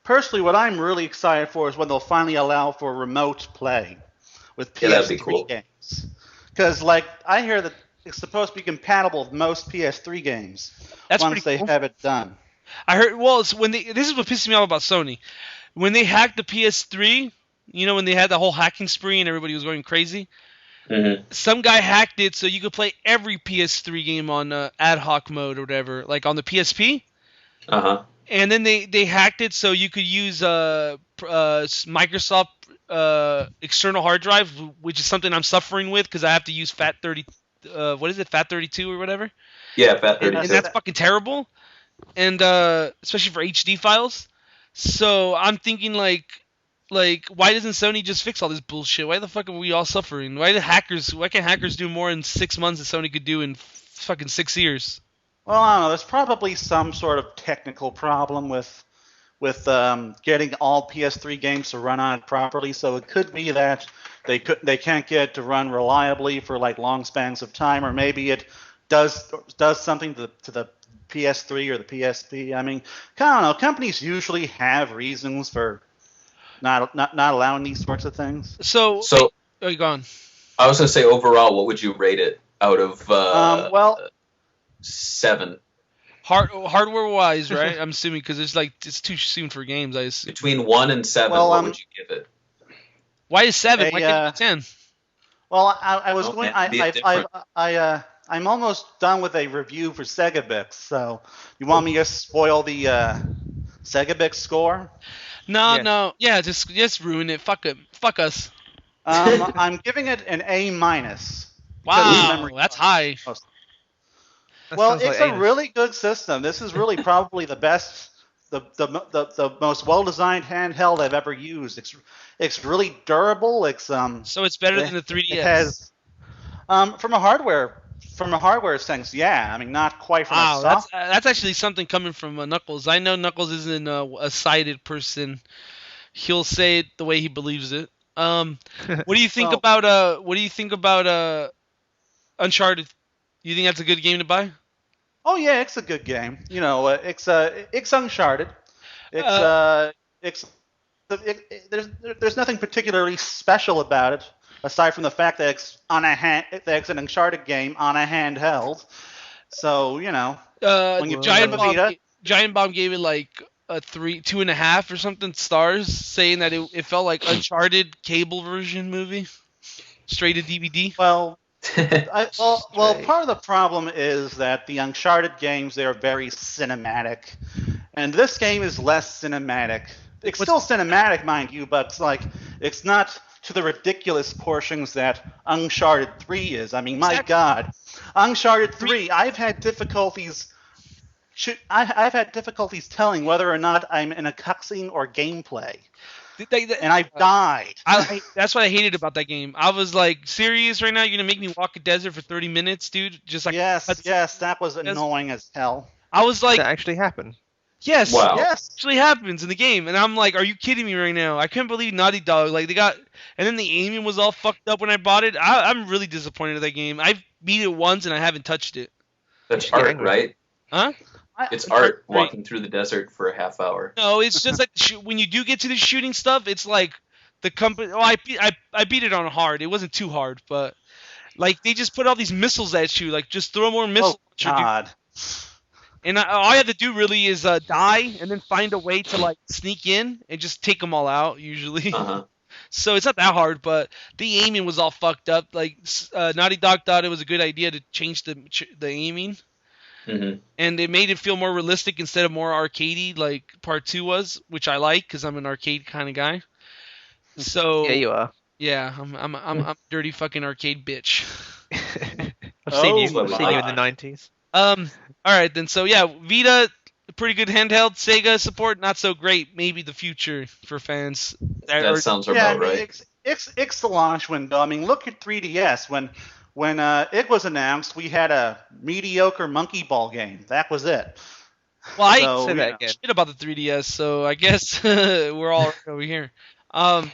Speaker 3: Personally, what I'm really excited for is when they'll finally allow for remote play with
Speaker 1: Yeah, that'd be
Speaker 3: PS3
Speaker 1: cool.
Speaker 3: games. Because, like, I hear that it's supposed to be compatible with most PS3 games
Speaker 4: That's
Speaker 3: once
Speaker 4: pretty
Speaker 3: they
Speaker 4: cool.
Speaker 3: have it done.
Speaker 4: I heard. Well, it's this is what pisses me off about Sony. When they hacked the PS3, when they had the whole hacking spree and everybody was going crazy.
Speaker 1: Mhm.
Speaker 4: Some guy hacked it so you could play every PS3 game on ad hoc mode or whatever, like on the PSP.
Speaker 1: Uh-huh.
Speaker 4: And then they hacked it so you could use Microsoft external hard drive, which is something I'm suffering with because I have to use FAT32 or whatever.
Speaker 1: Yeah, FAT32.
Speaker 4: And that's fucking terrible. And especially for HD files. So I'm thinking like why doesn't Sony just fix all this bullshit? Why the fuck are we all suffering? Why can't hackers do more in 6 months than Sony could do in fucking 6 years?
Speaker 3: Well, I don't know. There's probably some sort of technical problem with getting all PS3 games to run on it properly. So it could be that they can't get it to run reliably for like long spans of time, or maybe it does something to the PS3 or the PSP. I mean, I don't know. Companies usually have reasons for not allowing these sorts of things.
Speaker 4: So you go on.
Speaker 1: I was gonna say overall, what would you rate it out of
Speaker 3: Well,
Speaker 1: 7?
Speaker 4: Hardware wise, right? I'm assuming because it's too soon for games. I assume.
Speaker 1: Between 1 and 7,
Speaker 3: Well,
Speaker 1: what would you give it?
Speaker 4: Why is 7? Why can't it be 10?
Speaker 3: well, I was
Speaker 1: Well,
Speaker 3: going.
Speaker 1: man, be it different.
Speaker 3: I'm almost done with a review for Segabix. So you want me to spoil the Segabix score?
Speaker 4: No,
Speaker 2: Yes.
Speaker 4: no, yeah, just ruin it. Fuck it. Fuck us.
Speaker 3: I'm giving it an A-.
Speaker 4: Wow, that's high.
Speaker 2: That
Speaker 3: Well,
Speaker 2: sounds like
Speaker 3: it's a
Speaker 2: anus.
Speaker 3: really good system. This is really probably the best, the most well-designed handheld I've ever used. It's really durable.
Speaker 4: So it's better than the 3DS.
Speaker 3: It has from a hardware sense, yeah. I mean, not quite from a
Speaker 4: Wow,
Speaker 3: soft.
Speaker 4: that's actually something coming from Knuckles. I know Knuckles isn't a sighted person. He'll say it the way he believes it. What do you think
Speaker 3: Well-
Speaker 4: about Uncharted? You think that's a good game to buy?
Speaker 3: Oh yeah, it's a good game. It's Uncharted. There's nothing particularly special about it aside from the fact that it's an Uncharted game on a handheld. So when you
Speaker 4: Giant
Speaker 3: play
Speaker 4: Bomb,
Speaker 3: Vita,
Speaker 4: Giant Bomb gave it like a 2.5 or something stars, saying that it felt like Uncharted cable version movie, straight to DVD.
Speaker 3: well, part of the problem is that the Uncharted games, they're very cinematic, and this game is less cinematic. It's still cinematic, mind you, but it's not to the ridiculous portions that Uncharted 3 is. I mean, my
Speaker 4: Exactly.
Speaker 3: God, Uncharted 3. I've had difficulties telling whether or not I'm in a cutscene or gameplay, and I've died.
Speaker 4: That's what I hated about that game. I was like, serious right now? You're gonna make me walk a desert for 30 minutes, dude? Just like
Speaker 3: Yes, that was annoying as hell.
Speaker 4: I was like,
Speaker 2: That actually happened.
Speaker 4: yes,
Speaker 1: Wow.
Speaker 3: Yes.
Speaker 4: actually happens in the game, and I'm like, are you kidding me right now? I couldn't believe Naughty Dog they got, and then the aiming was all fucked up when I bought it. I'm really disappointed in that game. I beat it once and I haven't touched it.
Speaker 1: That's
Speaker 2: should get
Speaker 1: art,
Speaker 2: angry.
Speaker 1: right?
Speaker 4: Huh?
Speaker 1: It's art
Speaker 4: Right.
Speaker 1: walking through the desert for a half hour.
Speaker 4: No, it's just like when you do get to the shooting stuff, it's like the company. Oh, I beat it on hard. It wasn't too hard, but like they just put all these missiles at you. Like just throw more missiles.
Speaker 3: Oh
Speaker 4: at you, dude.
Speaker 3: God.
Speaker 4: And all I have to do really is die and then find a way to like sneak in and just take them all out usually.
Speaker 1: Uh-huh.
Speaker 4: So it's not that hard, but the aiming was all fucked up. Like Naughty Dog thought it was a good idea to change the aiming,
Speaker 1: Mm-hmm.
Speaker 4: and it made it feel more realistic instead of more arcadey like Part 2 was, which I like because I'm an arcade kind of guy. So
Speaker 2: Yeah, you are.
Speaker 4: yeah, I'm a dirty fucking arcade bitch.
Speaker 2: I've seen you.
Speaker 1: Oh,
Speaker 2: I've seen you in the 90s.
Speaker 4: All right then. So yeah, Vita, pretty good handheld. Sega support, not so great. Maybe the future for fans.
Speaker 1: That sounds
Speaker 3: Yeah,
Speaker 1: about
Speaker 3: I mean,
Speaker 1: right.
Speaker 3: it's the launch window. I mean, look at 3DS. When it was announced, we had a mediocre monkey ball game. That was it.
Speaker 4: Well, I
Speaker 3: So,
Speaker 2: Say
Speaker 3: you
Speaker 2: that
Speaker 3: know.
Speaker 2: again.
Speaker 4: shit about the 3DS, so I guess we're all right over here. I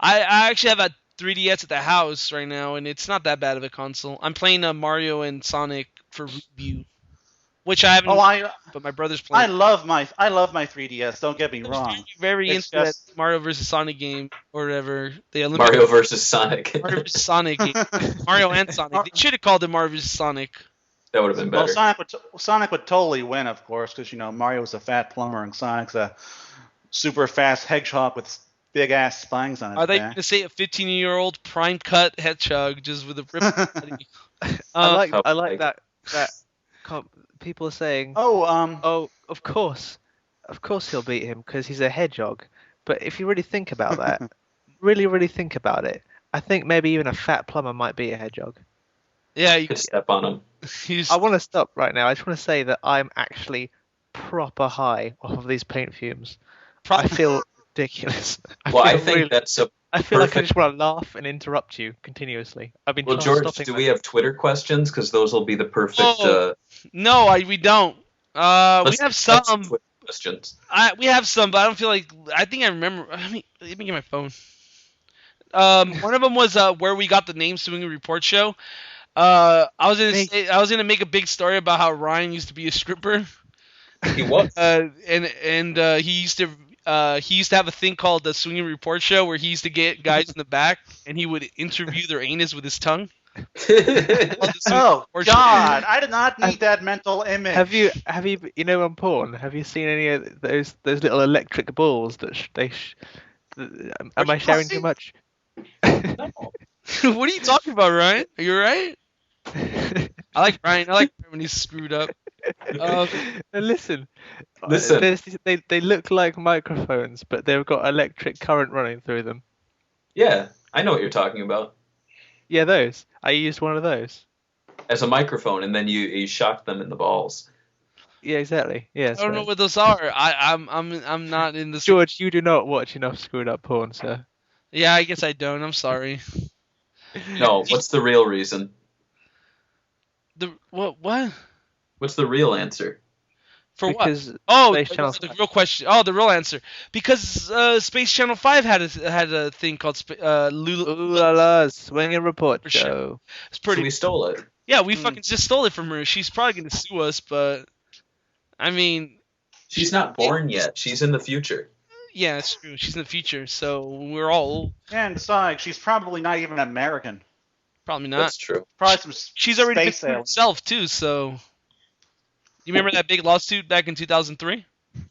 Speaker 4: actually have a 3DS at the house right now, and it's not that bad of a console. I'm playing Mario and Sonic for review, which I haven't,
Speaker 3: Oh, I
Speaker 4: but my brother's
Speaker 3: I
Speaker 4: playing.
Speaker 3: love my 3DS. Don't get me wrong.
Speaker 4: Very
Speaker 3: It's
Speaker 4: into that
Speaker 3: just
Speaker 4: Mario vs. Sonic game or whatever. The Olympic
Speaker 1: Mario versus Sonic.
Speaker 4: Mario vs. Sonic game. Mario and Sonic. They should have called it Mario vs. Sonic.
Speaker 1: That would have been
Speaker 3: well,
Speaker 1: better.
Speaker 3: Sonic would totally win, of course, because Mario's a fat plumber and Sonic's a super fast hedgehog with big ass spines on his
Speaker 4: Are they
Speaker 3: back.
Speaker 4: going to say a 15-year-old prime cut hedgehog just with a rip?
Speaker 2: I like that people are saying,
Speaker 3: Oh,
Speaker 2: of course he'll beat him because he's a hedgehog. But if you really think about that, really think about it, I think maybe even a fat plumber might beat a hedgehog.
Speaker 4: Yeah, you
Speaker 1: Could step on him.
Speaker 2: I want to stop right now. I just want to say that I'm actually proper high off of these paint fumes. I feel ridiculous.
Speaker 1: Well, I
Speaker 2: feel
Speaker 1: think
Speaker 2: really-
Speaker 1: that's a
Speaker 2: I feel like I
Speaker 1: perfect-
Speaker 2: just want to laugh and interrupt you continuously. I've been
Speaker 1: Well,
Speaker 2: trying
Speaker 1: George,
Speaker 2: stopping
Speaker 1: do
Speaker 2: my-
Speaker 1: we have Twitter questions? Because those will be the perfect.
Speaker 4: Oh, No, we don't. We
Speaker 1: let's
Speaker 4: have
Speaker 1: have
Speaker 4: some.
Speaker 1: Twitter questions.
Speaker 4: We have some, but I don't feel like. I think I remember. Let me get my phone. One of them was where we got the name Swingin Report Show. I was gonna make a big story about how Ryan used to be a stripper.
Speaker 1: He was.
Speaker 4: He used to have a thing called the Swingin Report Show where he used to get guys in the back and he would interview their anus with his tongue.
Speaker 3: oh God! I did not need that mental image.
Speaker 2: Have you on porn? Have you seen any of those little electric balls that am I sharing too much?
Speaker 1: No.
Speaker 4: What are you talking about, Ryan? Are you alright? I like Ryan. I like when he's screwed up.
Speaker 2: Listen. They look like microphones, but they've got electric current running through them.
Speaker 1: Yeah, I know what you're talking about.
Speaker 2: Yeah, those. I used one of those.
Speaker 1: As a microphone, and then you shocked them in the balls.
Speaker 2: Yeah, exactly. Yeah.
Speaker 4: I don't know what those are. I'm not in this.
Speaker 2: George, you do not watch enough screwed up porn, sir.
Speaker 4: Yeah, I guess I don't. I'm sorry.
Speaker 1: No, what's the real reason?
Speaker 4: What?
Speaker 1: What's the real answer?
Speaker 4: For
Speaker 2: because
Speaker 4: what? Oh,
Speaker 2: Space Channel
Speaker 4: the real question. Oh, the real answer. Because Space Channel 5 had a thing called
Speaker 2: Ooh la la, Swingin Report
Speaker 4: For
Speaker 2: Show.
Speaker 4: sure. It's pretty.
Speaker 1: So we stole it.
Speaker 4: Yeah, we fucking just stole it from her. She's probably gonna sue us, but I mean,
Speaker 1: She's not born yet. She's in the future.
Speaker 4: yeah, it's true. She's in the future, so we're all old.
Speaker 3: And besides, she's probably not even American.
Speaker 4: Probably not.
Speaker 1: That's true.
Speaker 3: Probably some.
Speaker 4: She's already been
Speaker 3: space
Speaker 4: sued
Speaker 3: alien.
Speaker 4: herself too. So, you remember that big lawsuit back in 2003?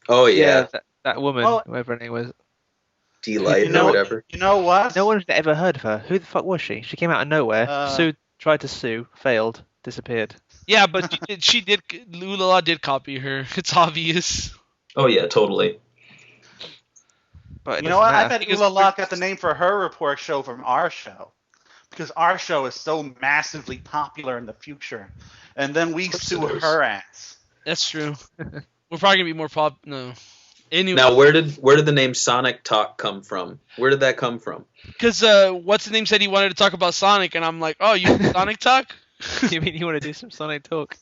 Speaker 1: Oh yeah,
Speaker 2: that woman,
Speaker 3: Well-
Speaker 2: whoever her name was.
Speaker 1: Delight
Speaker 3: You know-
Speaker 1: or whatever.
Speaker 3: You know what?
Speaker 2: No one had ever heard of her. Who the fuck was she? She came out of nowhere, tried to sue, failed, disappeared.
Speaker 4: Yeah, but she did. Lulala did copy her. It's obvious.
Speaker 1: Oh yeah, totally.
Speaker 2: But it
Speaker 3: You know what?
Speaker 2: doesn't
Speaker 3: I
Speaker 2: matter.
Speaker 3: bet Ula got the name for her report show from our show. Because our show is so massively popular in the future. And then we
Speaker 1: course
Speaker 3: sue
Speaker 1: it is.
Speaker 3: her ass.
Speaker 4: That's true. We're probably gonna be more pop. No. Anyway,
Speaker 1: Now, where did the name Sonic Talk come from? Where did that come from?
Speaker 4: because what's the name said he wanted to talk about Sonic, and I'm like, oh, you want Sonic talk?
Speaker 2: You mean you want to do some Sonic talk?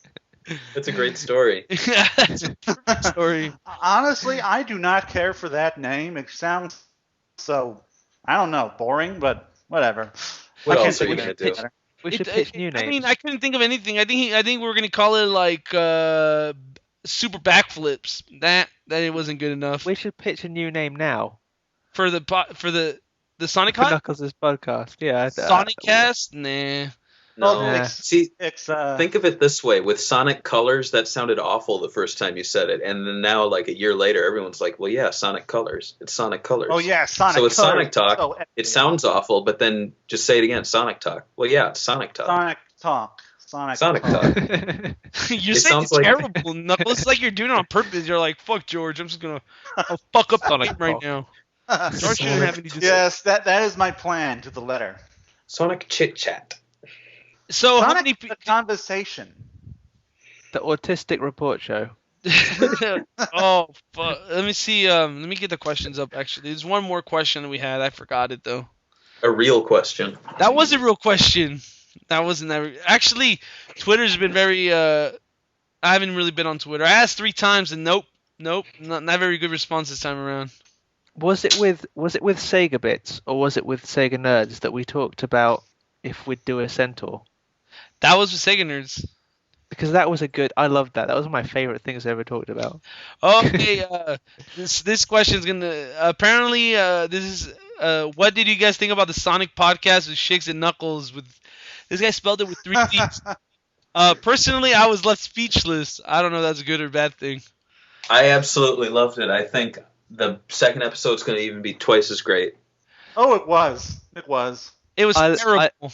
Speaker 1: That's a great story.
Speaker 4: That's a perfect story.
Speaker 3: Honestly, I do not care for that name. It sounds so, I don't know, boring, but whatever.
Speaker 1: What
Speaker 3: I can't
Speaker 1: else are
Speaker 3: think
Speaker 1: you
Speaker 3: of
Speaker 1: gonna
Speaker 3: anything
Speaker 1: do?
Speaker 3: better.
Speaker 2: We should pitch new names.
Speaker 4: I mean, I couldn't think of anything. I think we're gonna call it like super backflips. That it wasn't good enough
Speaker 2: We should pitch a new name now
Speaker 4: for the Sonic
Speaker 2: for
Speaker 4: Con?
Speaker 2: Knuckles' podcast. Yeah.
Speaker 4: Sonic Cast? Nah.
Speaker 1: No.
Speaker 3: Well,
Speaker 1: See,
Speaker 3: It's
Speaker 1: think of it this way: with Sonic Colors, that sounded awful the first time you said it, and then now, like a year later, everyone's like, "Well, yeah, Sonic Colors. It's Sonic Colors."
Speaker 3: oh yeah, Sonic.
Speaker 1: So it's
Speaker 3: Colors.
Speaker 1: Sonic Talk.
Speaker 3: So
Speaker 1: It sounds awful, but then just say it again: Sonic Talk. Well, yeah, it's Sonic Talk.
Speaker 3: Sonic Talk. Sonic
Speaker 1: Talk.
Speaker 4: You're
Speaker 1: It
Speaker 4: saying
Speaker 1: sounds
Speaker 4: it's
Speaker 1: like-
Speaker 4: terrible, Knuckles. It's like you're doing it on purpose. You're like, fuck George, I'm just gonna fuck up the
Speaker 2: Sonic
Speaker 4: game right
Speaker 2: Talk.
Speaker 4: now. George shouldn't have any to say.
Speaker 3: Yes, that is my plan to the letter.
Speaker 1: Sonic Chit Chat.
Speaker 4: So how
Speaker 3: Sonic
Speaker 4: many
Speaker 3: the conversation.
Speaker 2: The Autistic Report Show.
Speaker 4: Oh, fuck. Let me see. Let me get the questions up. Actually, there's one more question that we had. I forgot it though.
Speaker 1: A real question.
Speaker 4: That was a real question. That wasn't that. Actually, Twitter's been very. I I haven't really been on Twitter. I asked 3 times and nope, not very good response this time around.
Speaker 2: Was it with Sega Bits or was it with Sega Nerds that we talked about if we'd do a Centaur?
Speaker 4: That was with Sega Nerds.
Speaker 2: Because that was I loved that. That was one of my favorite things I ever talked about.
Speaker 4: Okay, this question's gonna apparently this is what did you guys think about the Sonic podcast with Shiggs and Knuckles? With this guy spelled it with 3 D's. Personally, I was left speechless. I don't know if that's a good or bad thing.
Speaker 1: I absolutely loved it. I think the second episode's going to even be twice as great.
Speaker 3: Oh, it was. It was.
Speaker 4: It was terrible.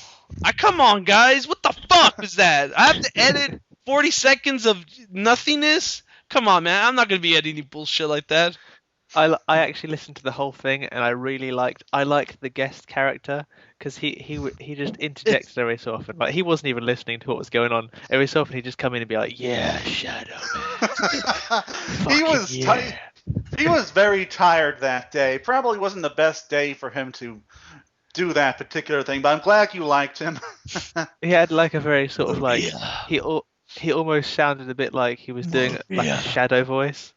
Speaker 4: Come on, guys. What the fuck was that? I have to edit 40 seconds of nothingness? Come on, man. I'm not going to be editing bullshit like that.
Speaker 2: I actually listened to the whole thing, and I liked the guest character because he just interjected every so often. Like he wasn't even listening to what was going on. Every so often he'd just come in and be like, "Yeah, Shadow Man."
Speaker 3: He was very tired that day. Probably wasn't the best day for him to do that particular thing, but I'm glad you liked him.
Speaker 2: He had like a very sort of like he almost sounded a bit like he was doing like a shadow voice.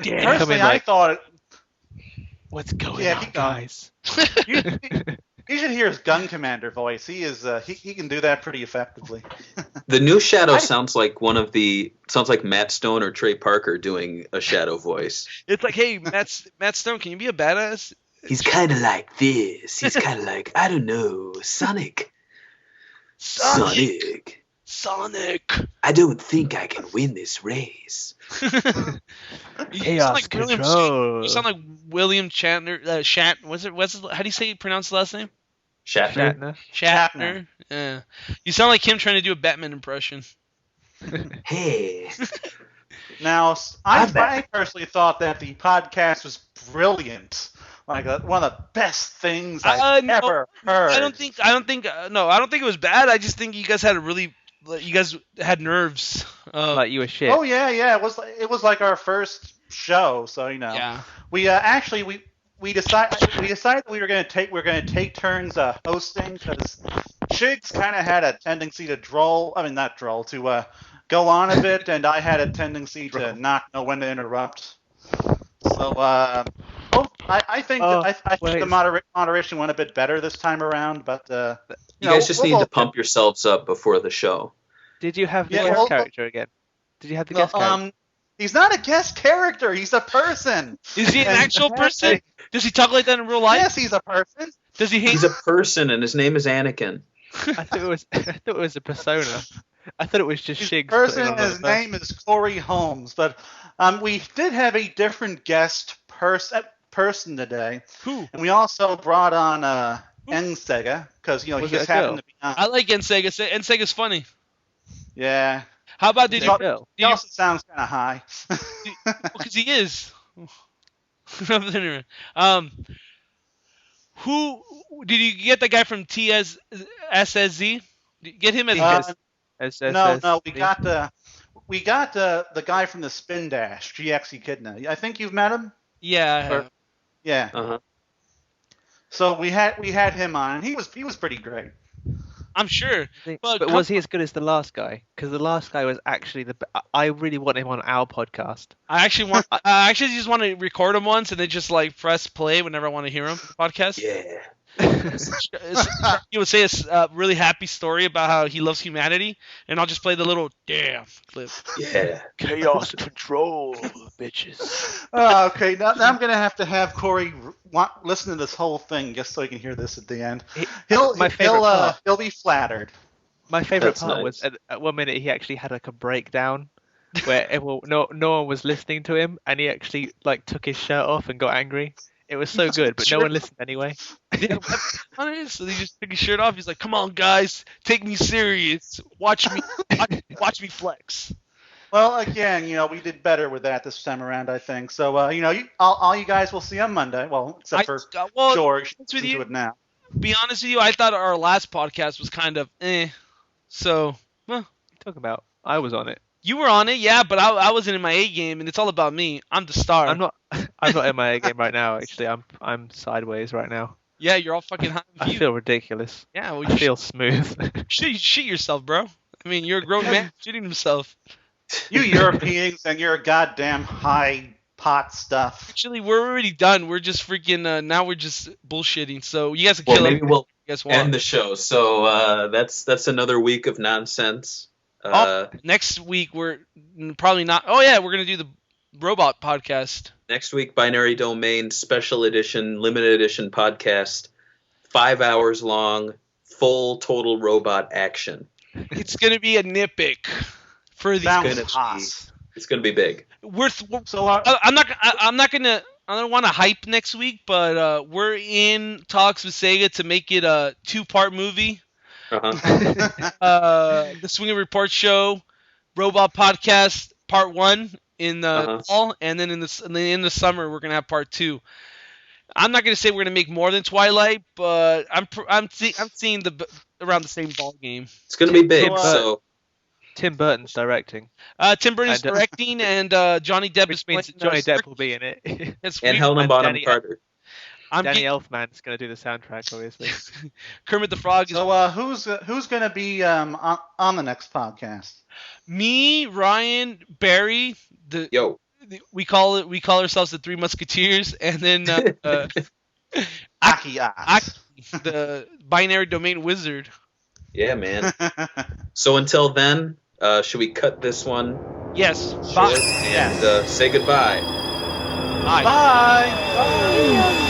Speaker 3: Personally, I thought,
Speaker 2: what's going on, guys?
Speaker 3: You should hear his gun commander voice. He is he can do that pretty effectively.
Speaker 1: The new Shadow sounds like Matt Stone or Trey Parker doing a Shadow voice.
Speaker 4: It's like, hey, Matt Stone, can you be a badass?
Speaker 1: He's kind of like this. He's kind of like, I don't know, Sonic. I don't think I can win this race.
Speaker 2: Chaos control.
Speaker 4: You sound like William Shatner. How do you say pronounce the last name?
Speaker 2: Shatner.
Speaker 4: Yeah. You sound like him trying to do a Batman impression.
Speaker 1: Hey.
Speaker 3: Now, I personally thought that the podcast was brilliant. Like one of the best things I've ever heard.
Speaker 4: I don't think it was bad. I just think you guys had nerves.
Speaker 2: Like you were shit.
Speaker 3: Oh yeah. It was like our first show, so
Speaker 4: Yeah.
Speaker 3: We we decided we were going to take turns hosting because Shiggs kind of had a tendency to to go on a bit, and I had a tendency to not know when to interrupt. So I think the moderation went a bit better this time around, but
Speaker 1: you guys just need to pump yourselves up before the show.
Speaker 2: Did you have the guest character again? Did you have the guest character?
Speaker 3: He's not a guest character. He's a person.
Speaker 4: Is he an actual person? Does he talk like that in real life?
Speaker 3: Yes, he's a person.
Speaker 4: Does he hate?
Speaker 1: He's a person, and his name is Anakin.
Speaker 2: I thought it was a persona. I thought it was just Shiggs.
Speaker 3: Person. His name is Corey Holmes, but we did have a different guest person today.
Speaker 4: Who?
Speaker 3: And we also brought on N-Sega because he just happened to be on.
Speaker 4: I like N-Sega. N-Sega's funny.
Speaker 3: Yeah.
Speaker 4: How about
Speaker 3: he also sounds kind of high.
Speaker 4: Because he is. Who did you get? The guy from TSSZ? Get him as
Speaker 3: No. We got the guy from the Spin Dash, GX Echidna. I think you've met him.
Speaker 4: Yeah.
Speaker 3: Yeah.
Speaker 1: Uh-huh.
Speaker 3: So we had him on, and he was pretty great.
Speaker 4: I'm sure.
Speaker 2: But was he as good as the last guy? Because the last guy was actually I really want him on our podcast.
Speaker 4: I actually just want to record him once and then just like press play whenever I want to hear him podcast.
Speaker 1: Yeah.
Speaker 4: He would say a really happy story about how he loves humanity, and I'll just play the little damn clip.
Speaker 1: Yeah.
Speaker 2: Chaos control, bitches.
Speaker 3: Okay, now I'm gonna have Corey listen to this whole thing just so he can hear this at the end. He'll be flattered.
Speaker 2: My favorite part was at 1 minute he actually had like a breakdown where no one was listening to him, and he actually like took his shirt off and got angry. It was so good, but no one listened anyway.
Speaker 4: So he just took his shirt off. He's like, "Come on, guys, take me serious. Watch me flex."
Speaker 3: Well, again, we did better with that this time around, I think. So, all you guys will see on Monday. Well, except for George.
Speaker 4: With you,
Speaker 3: do it now.
Speaker 4: Be honest with you, I thought our last podcast was kind of So, well,
Speaker 2: talk about. I was on it.
Speaker 4: You were on it, yeah, but I wasn't in my A game, and it's all about me. I'm the star.
Speaker 2: I'm not in my A game right now. Actually, I'm sideways right now.
Speaker 4: Yeah, you're all fucking high.
Speaker 2: I feel ridiculous.
Speaker 4: Yeah, well,
Speaker 2: I feel smooth.
Speaker 4: You shit yourself, bro. I mean, you're a grown man shitting himself.
Speaker 3: You Europeans and your goddamn high pot stuff.
Speaker 4: Actually, we're already done. We're just freaking. Now we're just bullshitting. So you guys can
Speaker 1: Well,
Speaker 4: kill
Speaker 1: maybe
Speaker 4: it.
Speaker 1: we'll
Speaker 4: You guys want.
Speaker 1: end the show. So that's another week of nonsense.
Speaker 4: Next week we're probably not. Oh yeah, we're gonna do the robot podcast.
Speaker 1: Next week, Binary Domain Special Edition, Limited Edition podcast, 5 hours long, full total robot action.
Speaker 4: It's gonna be a nitpick for the.
Speaker 3: Sounds hot.
Speaker 1: It's gonna be big.
Speaker 3: So
Speaker 4: I'm not gonna. I don't want to hype next week, but we're in talks with Sega to make it a 2-part movie.
Speaker 1: Uh-huh.
Speaker 4: The Swingin Report Show, Robot Podcast Part 1 in the fall, and then in the summer we're gonna have Part 2. I'm not gonna say we're gonna make more than Twilight, but I'm seeing around the same ball game.
Speaker 1: It's gonna be big. So
Speaker 2: Tim Burton's directing.
Speaker 4: Tim Burton's directing, and Johnny Depp is
Speaker 2: Which means
Speaker 4: playing.
Speaker 2: Johnny Depp will be in it.
Speaker 4: That's
Speaker 1: and
Speaker 4: weird.
Speaker 1: Helena
Speaker 2: And
Speaker 1: Bonham
Speaker 2: Danny-
Speaker 1: Carter.
Speaker 2: Danny Elfman's going to do the soundtrack, obviously.
Speaker 4: Kermit the Frog is
Speaker 3: who's gonna be on the next podcast?
Speaker 4: me, Ryan, Barry. We call ourselves the Three Musketeers, and then
Speaker 3: Aki Aki.
Speaker 4: the Binary Domain Wizard.
Speaker 1: Yeah, man. So until then, should we cut this one
Speaker 4: Yes.
Speaker 1: short
Speaker 4: Bye.
Speaker 1: and say goodbye?
Speaker 4: Bye.
Speaker 3: Bye.